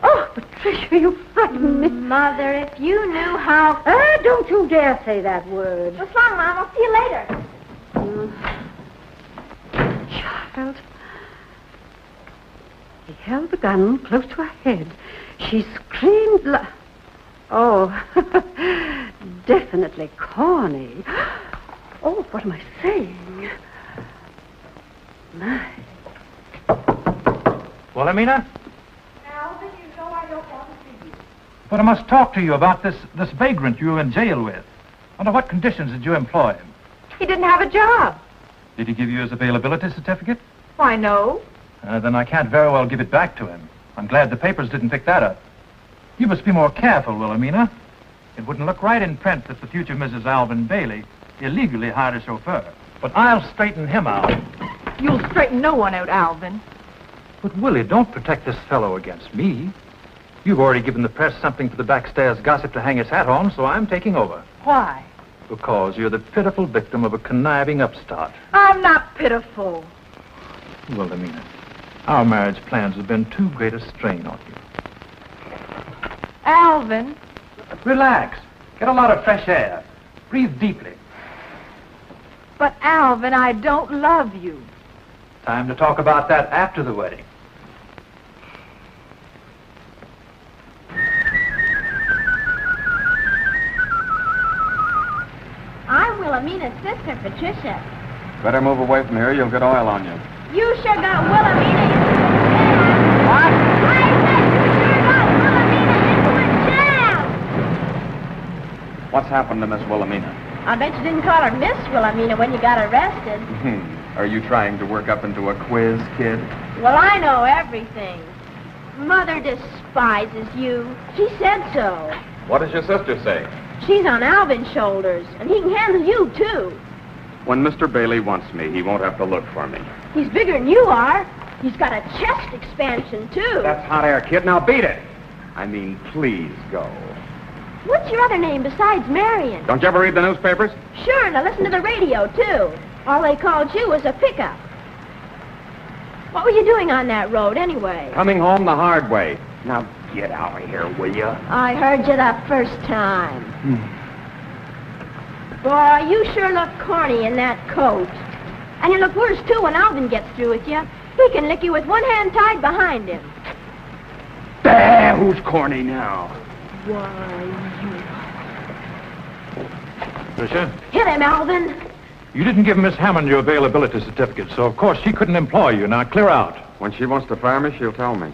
Oh, Patricia, you frightened me. Mother, if you knew how... Don't you dare say that word. What's wrong, Mom? I'll see you later. Child. He held the gun close to her head. She screamed Oh, definitely corny. Oh, what am I saying? My. Wilhelmina? Alvin, you know I don't want to see you. But I must talk to you about this vagrant you were in jail with. Under what conditions did you employ him? He didn't have a job. Did he give you his availability certificate? Why, no. Then I can't very well give it back to him. I'm glad the papers didn't pick that up. You must be more careful, Wilhelmina. It wouldn't look right in print that the future Mrs. Alvin Bailey illegally hired a chauffeur. But I'll straighten him out. You'll straighten no one out, Alvin. But, Willie, don't protect this fellow against me. You've already given the press something for the backstairs gossip to hang his hat on, so I'm taking over. Why? Because you're the pitiful victim of a conniving upstart. I'm not pitiful. Wilhelmina, our marriage plans have been too great a strain on you. Alvin. Relax. Get a lot of fresh air. Breathe deeply. But, Alvin, I don't love you. Time to talk about that after the wedding. I'm Wilhelmina's sister, Patricia. Better move away from here. You'll get oil on you. You sure got Wilhelmina into a jam. What? I said you sure got Wilhelmina into a jam. What's happened to Miss Wilhelmina? I bet you didn't call her Miss Wilhelmina when you got arrested. Are you trying to work up into a quiz, kid? Well, I know everything. Mother despises you. She said so. What does your sister say? She's on Alvin's shoulders, and he can handle you, too. When Mr. Bailey wants me, he won't have to look for me. He's bigger than you are. He's got a chest expansion, too. That's hot air, kid. Now beat it. I mean, please go. What's your other name besides Marion? Don't you ever read the newspapers? Sure, and I listen to the radio, too. All they called you was a pickup. What were you doing on that road, anyway? Coming home the hard way. Now get out of here, will you? I heard you the first time. Boy, you sure look corny in that coat. And you look worse, too, when Alvin gets through with you. He can lick you with one hand tied behind him. There, who's corny now? Why, Patricia? Hit him, Alvin. You didn't give Miss Hammond your availability certificate, so of course she couldn't employ you. Now clear out. When she wants to fire me, she'll tell me.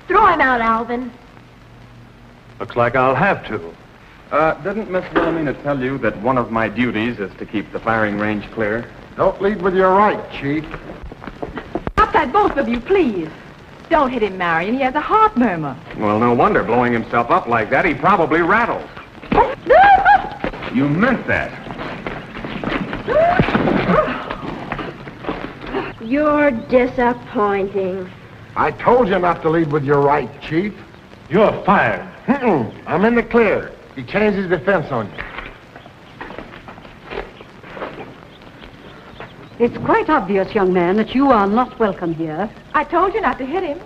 Throw him out, Alvin. Looks like I'll have to. Didn't Miss Wilhelmina tell you that one of my duties is to keep the firing range clear? Don't lead with your right, Chief. Stop that, both of you, please. Don't hit him, Marion. He has a heart murmur. Well, no wonder, blowing himself up like that, he probably rattled. You meant that. You're disappointing. I told you not to lead with your right, Chief. You're fired. I'm in the clear. He changed his defense on you. It's quite obvious, young man, that you are not welcome here. I told you not to hit him.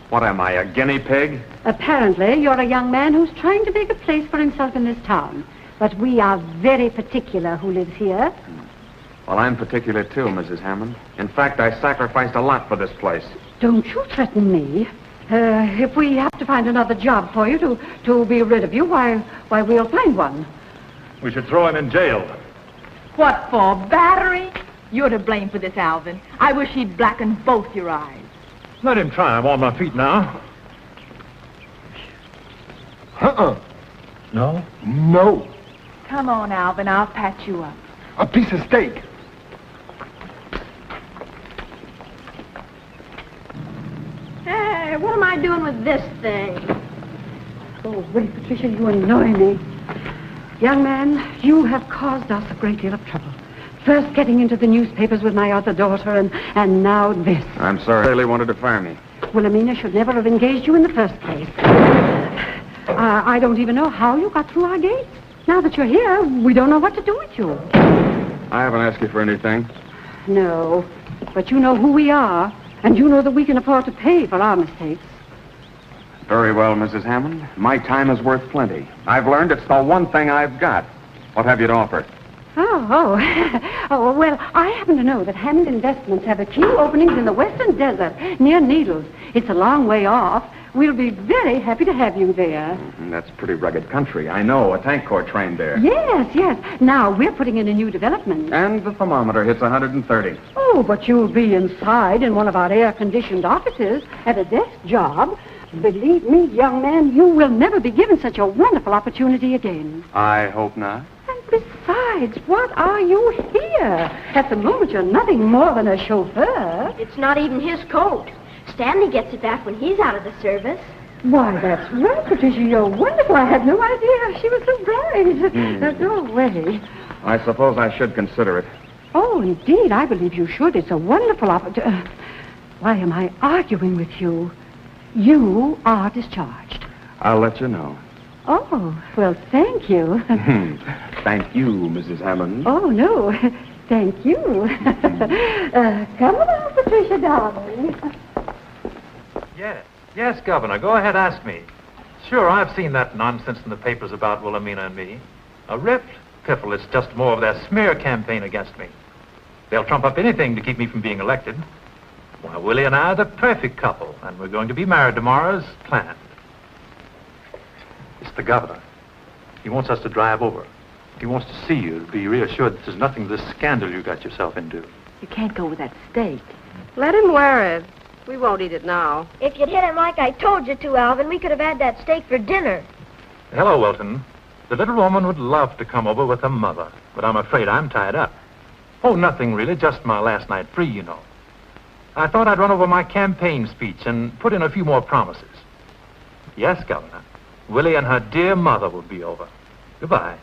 What am I, a guinea pig? Apparently, you're a young man who's trying to make a place for himself in this town. But we are very particular who lives here. Well, I'm particular too, Mrs. Hammond. In fact, I sacrificed a lot for this place. Don't you threaten me. If we have to find another job for you to be rid of you, why, we'll find one. We should throw him in jail. What for? Battery? You're to blame for this, Alvin. I wish he'd blackened both your eyes. Let him try. I'm on my feet now. No? No. Come on, Alvin. I'll patch you up. A piece of steak. Hey, what am I doing with this thing? Oh, Willie, Patricia, you annoy me. Young man, you have caused us a great deal of trouble. First getting into the newspapers with my other daughter, and now this. I'm sorry. Bailey wanted to fire me. Wilhelmina should never have engaged you in the first place. I don't even know how you got through our gates. Now that you're here, we don't know what to do with you. I haven't asked you for anything. No, but you know who we are, and you know that we can afford to pay for our mistakes. Very well, Mrs. Hammond. My time is worth plenty. I've learned it's the one thing I've got. What have you to offer? Oh, well, I happen to know that Hammond Investments have a few openings in the western desert near Needles. It's a long way off. We'll be very happy to have you there. That's pretty rugged country. I know. A tank corps trained there. Yes. Now, we're putting in a new development. And the thermometer hits 130. Oh, but you'll be inside in one of our air-conditioned offices at a desk job. Believe me, young man, you will never be given such a wonderful opportunity again. I hope not. And besides, what are you here? At the moment, you're nothing more than a chauffeur. It's not even his coat. Stanley gets it back when he's out of the service. Why, that's right, Patricia. You're wonderful. I had no idea she was so bright. Go away. I suppose I should consider it. Oh, indeed, I believe you should. It's a wonderful opportunity. Why am I arguing with you? You are discharged. I'll let you know. Oh, well, thank you. Thank you, Mrs. Hammond. Oh, no. Thank you. Come along, Patricia, darling. Yes, Governor. Go ahead, ask me. Sure, I've seen that nonsense in the papers about Wilhelmina and me. A rift? Piffle, it's just more of their smear campaign against me. They'll trump up anything to keep me from being elected. Why, Willie and I are the perfect couple, and we're going to be married tomorrow as planned. It's the governor. He wants us to drive over. He wants to see you to be reassured that there's nothing to this scandal you got yourself into. You can't go with that steak. Let him wear it. We won't eat it now. If you'd hit him like I told you to, Alvin, we could have had that steak for dinner. Hello, Wilton. The little woman would love to come over with her mother, but I'm afraid I'm tied up. Oh, nothing really, just my last night free, you know. I thought I'd run over my campaign speech and put in a few more promises. Yes, Governor. Willie and her dear mother will be over. Goodbye.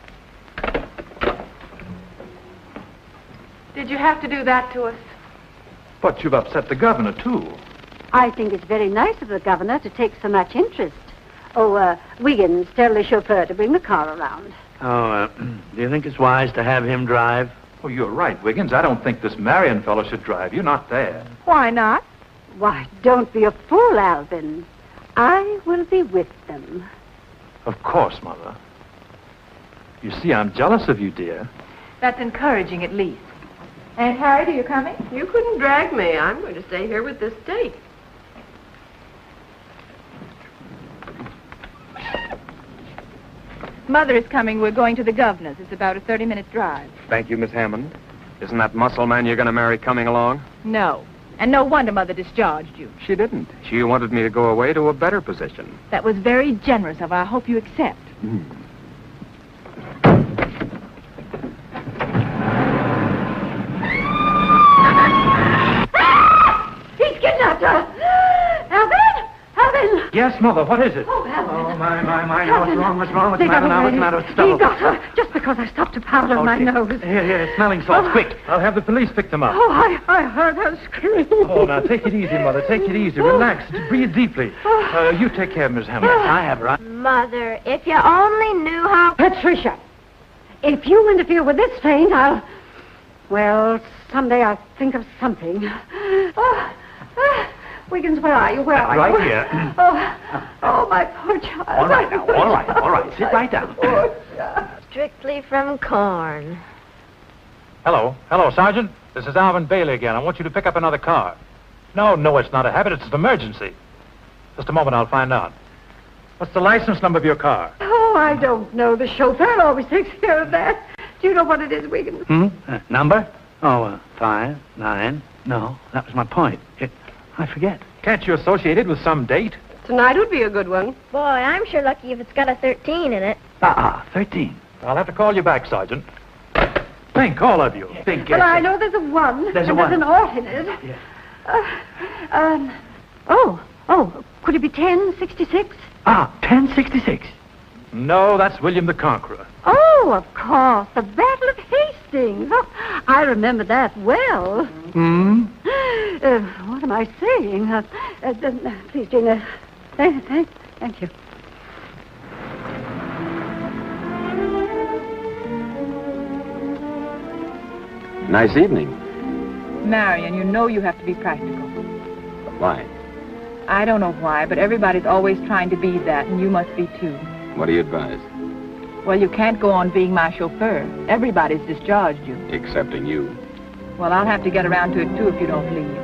Did you have to do that to us? But you've upset the governor, too. I think it's very nice of the governor to take so much interest. Oh, Wiggins, tell the chauffeur to bring the car around. Oh, do you think it's wise to have him drive? Oh, you're right, Wiggins. I don't think this Marion fellow should drive. You're not there. Why not? Why, don't be a fool, Alvin. I will be with them. Of course, Mother. You see, I'm jealous of you, dear. That's encouraging, at least. Aunt Harriet, are you coming? You couldn't drag me. I'm going to stay here with this steak. Mother is coming. We're going to the governor's. It's about a 30-minute drive. Thank you, Miss Hammond. Isn't that muscle man you're going to marry coming along? No. And no wonder Mother discharged you. She didn't. She wanted me to go away to a better position. That was very generous of her. I hope you accept. He's kidnapped her! Alvin! Alvin! Yes, Mother, what is it? Oh, Alvin. Oh, my. What's wrong? What's the matter now? What's the matter? What's the He trouble? got her just because I stopped to powder my nose. Here, smelling salts, quick. I'll have the police pick them up. Oh, I heard her scream. Oh, now, take it easy, Mother. Take it easy. Relax. Breathe deeply. You take care of Miss Hammond. I have her. Mother, if you only knew how... Patricia, if you interfere with this train, Well, someday I'll think of something. Wiggins, where are you? Where are Right you? here. Oh, my poor child. All right now, all right. Sit right down. Strictly from corn. Hello, Sergeant. This is Alvin Bailey again. I want you to pick up another car. No, it's not a habit. It's an emergency. Just a moment, I'll find out. What's the license number of your car? Oh, I don't know. The chauffeur always takes care of that. Do you know what it is, Wiggins? Number? Oh, 5, 9. No, that was my point. I forget. Can't you associate it with some date? Tonight would be a good one. Boy, I'm sure lucky if it's got a 13 in it. 13. I'll have to call you back, Sergeant. Think, all of you. Think. Well, I know there's a 1. There's a and 1. There's an ought in it. Could it be 1066? 1066. No, that's William the Conqueror. Oh, of course. The Battle of Hastings. Oh, I remember that well. What am I saying? Please, Jane, thank you. Nice evening. Marion, you know you have to be practical. Why? I don't know why, but everybody's always trying to be that, and you must be too. What do you advise? Well, you can't go on being my chauffeur. Everybody's discharged you. Excepting you. Well, I'll have to get around to it, too, if you don't leave.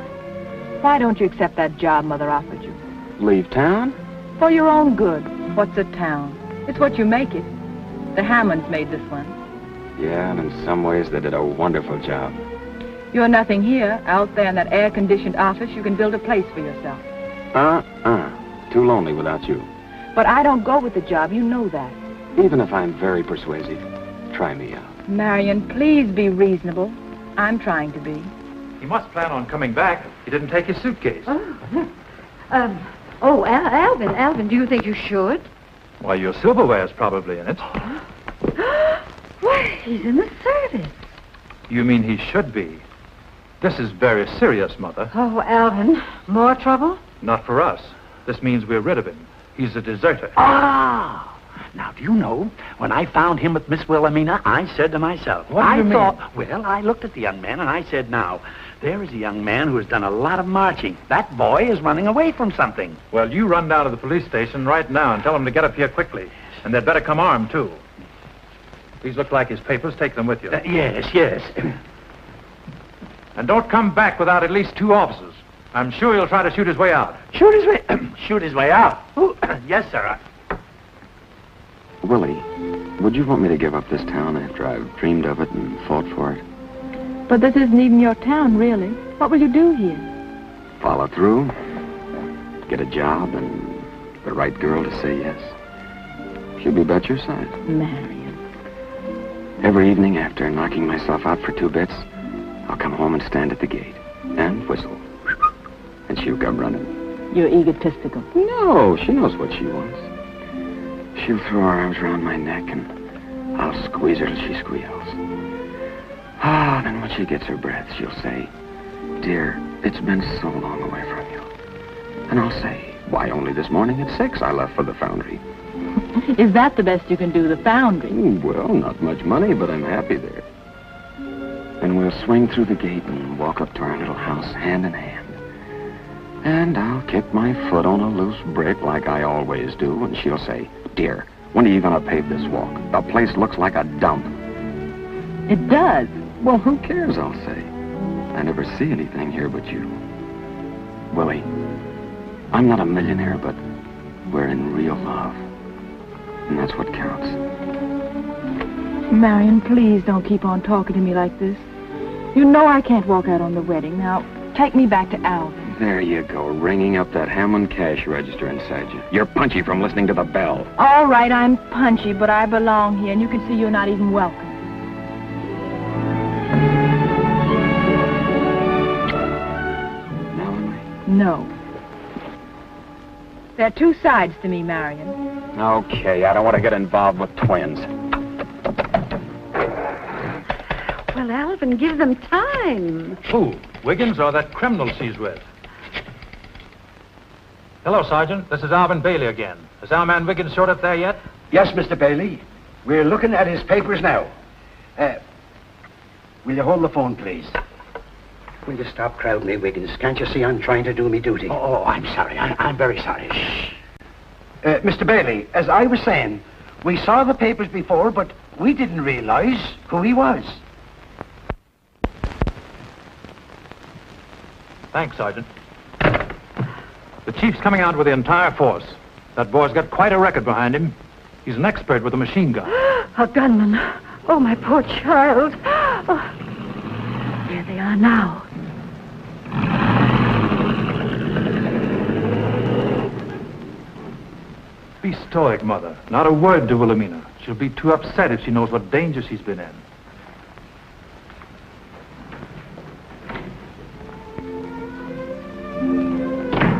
Why don't you accept that job Mother offered you? Leave town? For your own good. What's a town? It's what you make it. The Hammonds made this one. Yeah, and in some ways they did a wonderful job. You're nothing here. Out there in that air-conditioned office, you can build a place for yourself. Too lonely without you. But I don't go with the job. You know that. Even if I'm very persuasive, try me out. Marion, please be reasonable. I'm trying to be. He must plan on coming back. He didn't take his suitcase. Alvin, do you think you should? Why, your silverware's probably in it. Why, he's in the service. You mean he should be? This is very serious, Mother. Oh, Alvin, more trouble? Not for us. This means we're rid of him. He's a deserter. Now, do you know, when I found him with Miss Wilhelmina, I said to myself, What do you mean? Well, I looked at the young man and I said, now, there is a young man who has done a lot of marching. That boy is running away from something. Well, you run down to the police station right now and tell them to get up here quickly. And they'd better come armed, too. These look like his papers. Take them with you. Yes. And don't come back without at least 2 officers. I'm sure he'll try to shoot his way out. Shoot his way out? Oh, yes, sir. Willie, would you want me to give up this town after I've dreamed of it and fought for it? But this isn't even your town, really. What will you do here? Follow through, get a job, and the right girl to say yes. She'll be about your side. Marion. Every evening after knocking myself out for 2 bits, I'll come home and stand at the gate and whistle. And she'll come running. You're egotistical. No, she knows what she wants. She'll throw her arms around my neck and I'll squeeze her till she squeals. Then when she gets her breath, she'll say, "Dear, it's been so long away from you." And I'll say, "Why, only this morning at 6 I left for the foundry." Is that the best you can do, the foundry? Well, not much money, but I'm happy there. And we'll swing through the gate and walk up to our little house hand in hand. And I'll kick my foot on a loose brick like I always do, and she'll say, "Dear, when are you going to pave this walk? The place looks like a dump." It does. Well, who cares, I'll say. I never see anything here but you. Willie, I'm not a millionaire, but we're in real love. And that's what counts. Marion, please don't keep on talking to me like this. You know I can't walk out on the wedding. Now, take me back to Alvin. There you go, ringing up that Hammond cash register inside you. You're punchy from listening to the bell. All right, I'm punchy, but I belong here, and you can see you're not even welcome. Now am I? No. There are 2 sides to me, Marion. Okay, I don't want to get involved with twins. Well, Alvin, give them time. Who? Wiggins or that criminal she's with? Hello, Sergeant. This is Alvin Bailey again. Has our man Wiggins showed up there yet? Yes, Mr. Bailey. We're looking at his papers now. Will you hold the phone, please? will you stop crowding me, Wiggins? Can't you see I'm trying to do me duty? Oh, I'm sorry. I'm very sorry. Shh. Mr. Bailey, as I was saying, we saw the papers before, but we didn't realize who he was. Thanks, Sergeant. The chief's coming out with the entire force. That boy's got quite a record behind him. He's an expert with a machine gun. A gunman. Oh, my poor child. Oh. There they are now. Be stoic, Mother. Not a word to Wilhelmina. She'll be too upset if she knows what danger she's been in.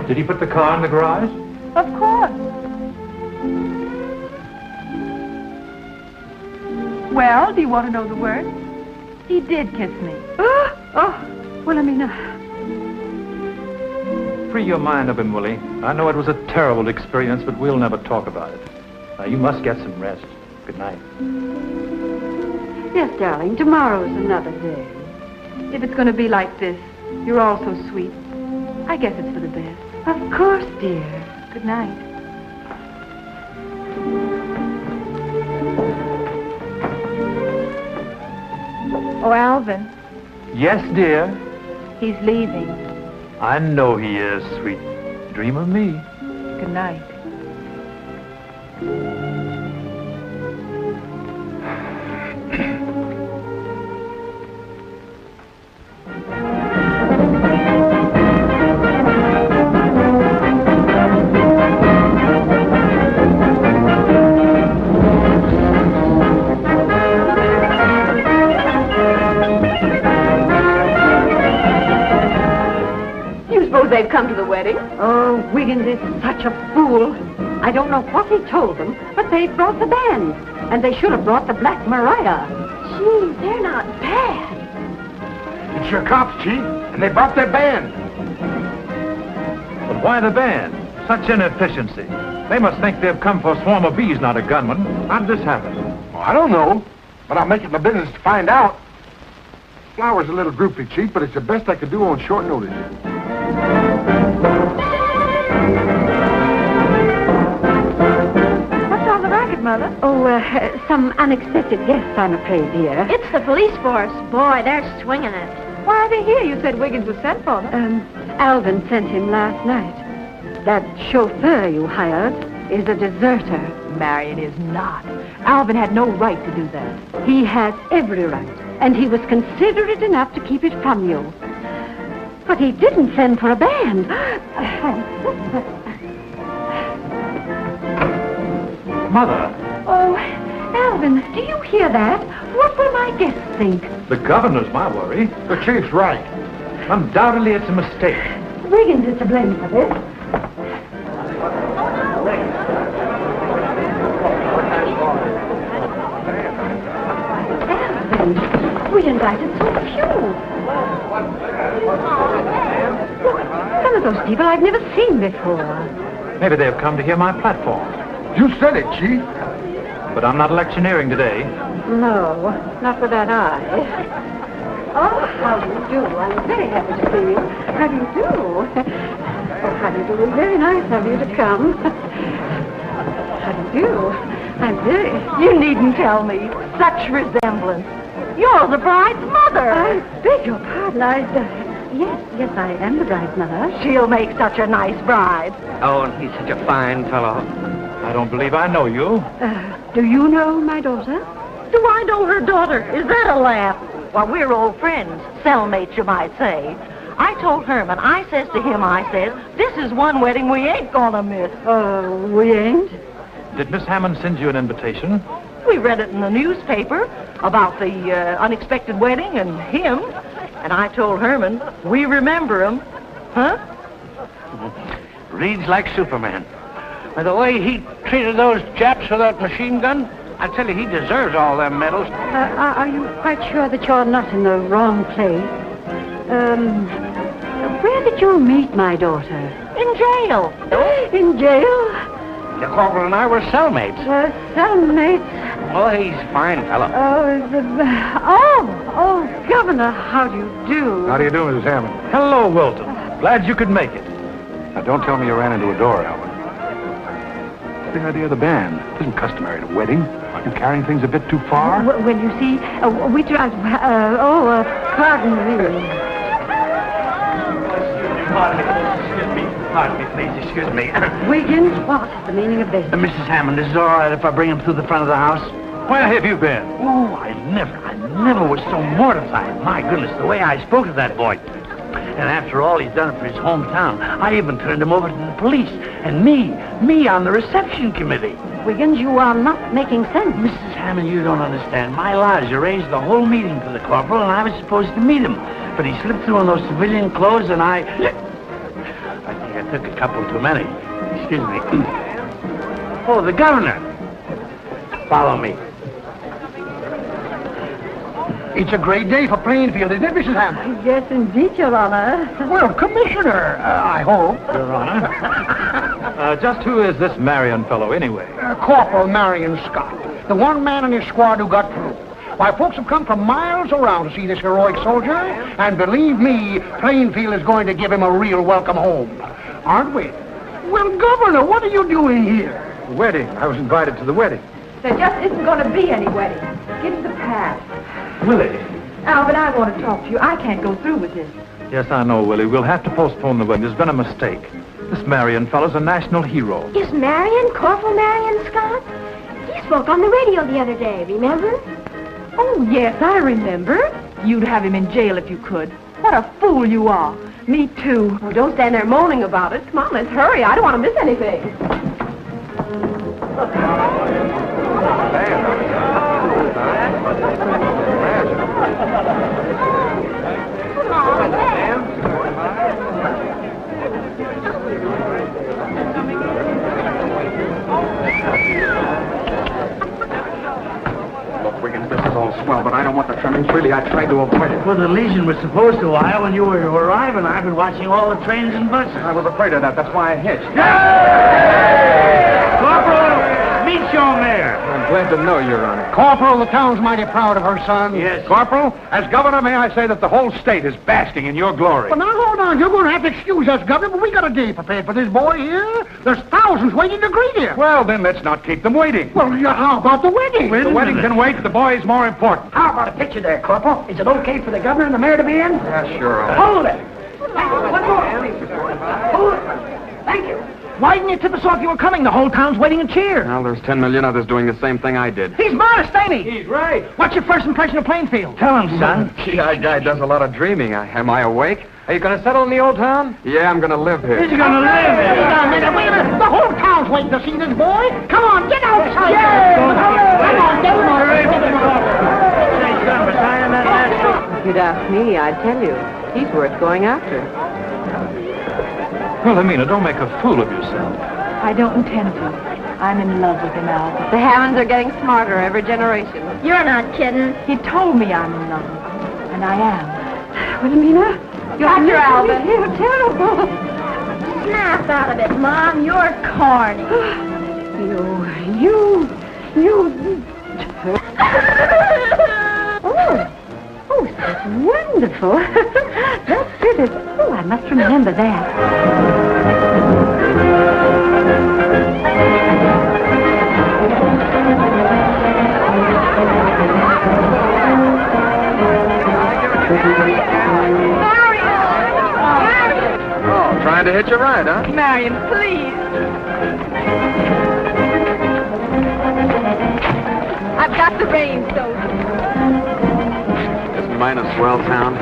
Did he put the car in the garage? Of course. Well, do you want to know the word? He did kiss me. Oh, Wilhelmina. Free your mind of him, Willie. I know it was a terrible experience, but we'll never talk about it. Now, you must get some rest. Good night. Yes, darling, tomorrow's another day. If it's going to be like this, you're all so sweet. I guess it's for the best. Of course, dear. Good night. Oh, Alvin. Yes, dear. He's leaving. I know he is, sweet. Dream of me. Good night. They've come to the wedding. Oh, Wiggins is such a fool. I don't know what he told them, but they brought the band. And they should have brought the Black Maria. Gee, they're not bad. It's your cops, Chief, and they brought their band. But why the band? Such inefficiency. They must think they've come for a swarm of bees, not a gunman. How'd this happen? Well, I don't know, but I'll make it my business to find out. Flower's a little groupie, Chief, but it's the best I could do on short notice. What's on the racket, Mother? Oh, some unexpected guests, I'm afraid, dear. It's the police force. Boy, they're swinging it. Why are they here? You said Wiggins was sent for them. Alvin sent him last night. That chauffeur you hired is a deserter. Marion is not. Alvin had no right to do that. He has every right, and he was considerate enough to keep it from you. But he didn't send for a band. Mother. Oh, Alvin, do you hear that? What will my guests think? The governor's my worry. The Chief's right. Undoubtedly, it's a mistake. Wiggins is to blame for this. Alvin, we invited so few. Look, some of those people I've never seen before. Maybe they've come to hear my platform. You said it, Chief. But I'm not electioneering today. No, not with that eye. Oh, how do you do? I'm very happy to see you. How do you do? Oh, how do you do? It's very nice of you to come. How do you do? I'm very... You needn't tell me. Such resemblance. You're the bride's mother. I beg your pardon. Yes, I am the bride's mother. She'll make such a nice bride. Oh, and he's such a fine fellow. I don't believe I know you. Do you know my daughter? Do I know her daughter? Is that a laugh? Well, we're old friends. Cellmates, you might say. I told Herman, I says to him, this is one wedding we ain't gonna miss. We ain't? Did Miss Hammond send you an invitation? We read it in the newspaper about the unexpected wedding and him. And I told Herman, we remember him. Huh? Reads like Superman. By the way he treated those chaps with that machine gun, I tell you, he deserves all them medals. Are you quite sure that you're not in the wrong place? Where did you meet my daughter? In jail. In jail? The corporal and I were cellmates. Cellmate. Oh, he's a fine fellow. Governor, how do you do? How do you do, Mrs. Hammond? Hello, Wilton. Glad you could make it. Now, don't tell me you ran into a door, Alvin. What's the idea of the band? It isn't customary at a wedding. Aren't you carrying things a bit too far? Well, you see, we tried... pardon me. Pardon me, please, excuse me. Wiggins, what is the meaning of this? Mrs. Hammond, is it all right if I bring him through the front of the house? Where have you been? Oh, I never was so mortified. My goodness, the way I spoke to that boy. And after all he's done for his hometown, I even turned him over to the police. And me on the reception committee. Wiggins, you are not making sense. Mrs. Hammond, you don't understand. My lodge arranged the whole meeting for the corporal, and I was supposed to meet him. But he slipped through in those civilian clothes, and I think I took a couple too many. Excuse me. Oh, the governor. Follow me. It's a great day for Plainfield, isn't it, Mrs. Hammond? Yes, indeed, Your Honor. Well, Commissioner, I hope. Your Honor. Just who is this Marion fellow, anyway? Corporal Marion Scott, the one man in his squad who got through. Why, folks have come from miles around to see this heroic soldier, and believe me, Plainfield is going to give him a real welcome home. Aren't we? Well, Governor, what are you doing here? Wedding. I was invited to the wedding. There just isn't going to be any wedding. Give him the pass. Willie. Alvin, I want to talk to you. I can't go through with this. Yes, I know, Willie. We'll have to postpone the wedding. There's been a mistake. This Marion fellow's a national hero. Is Marion Corporal Marion Scott? He spoke on the radio the other day, remember? Oh, yes, I remember. You'd have him in jail if you could. What a fool you are. Me too. Oh, don't stand there moaning about it. Come on, let's hurry. I don't want to miss anything. Look, Wiggins, this is all swell, but I don't want the trimmings. Really, I tried to avoid it. Well, the Legion was supposed to arrive when you were arriving. I've been watching all the trains and buses. I was afraid of that. That's why I hitched. Corporal, meet your mare. I'm glad to know, Your Honor. Corporal, the town's mighty proud of her son. Yes. Corporal, as governor, may I say that the whole state is basking in your glory. Well, now, hold on. You're going to have to excuse us, Governor, but we got a day prepared for this boy here. There's thousands waiting to greet him. Well, then let's not keep them waiting. Well, how about the wedding? The wedding can wait. The boy's more important. How about a picture there, Corporal? Is it okay for the governor and the mayor to be in? Yeah, sure. Hold it. One more. Hold it. Thank you. Why didn't you tip us off you were coming? The whole town's waiting in cheer. Well, there's 10 million others doing the same thing I did. He's modest, ain't he? He's right. What's your first impression of Plainfield? Tell him, son. Gee, that guy does a lot of dreaming. Am I awake? Are you going to settle in the old town? Yeah, I'm going to live here. He's going to live Wait here. a minute, wait a minute. The whole town's waiting to see this boy. Come on, get outside. Come on, get him If you'd ask me, I'd tell you. He's worth going after. Wilhelmina, don't make a fool of yourself. I don't intend to. I'm in love with him, Alvin. The Hammonds are getting smarter every generation. You're not kidding. He told me I'm in love with him, and I am. Wilhelmina, Gotcha, Alvin. You're terrible. Snap out of it, Mom. You're corny. You. Oh, that's wonderful. That's pretty. Oh, I must remember that. Oh, trying to hitch a ride, huh? Marion, please. I've got the reins, so. Isn't mine a swell town?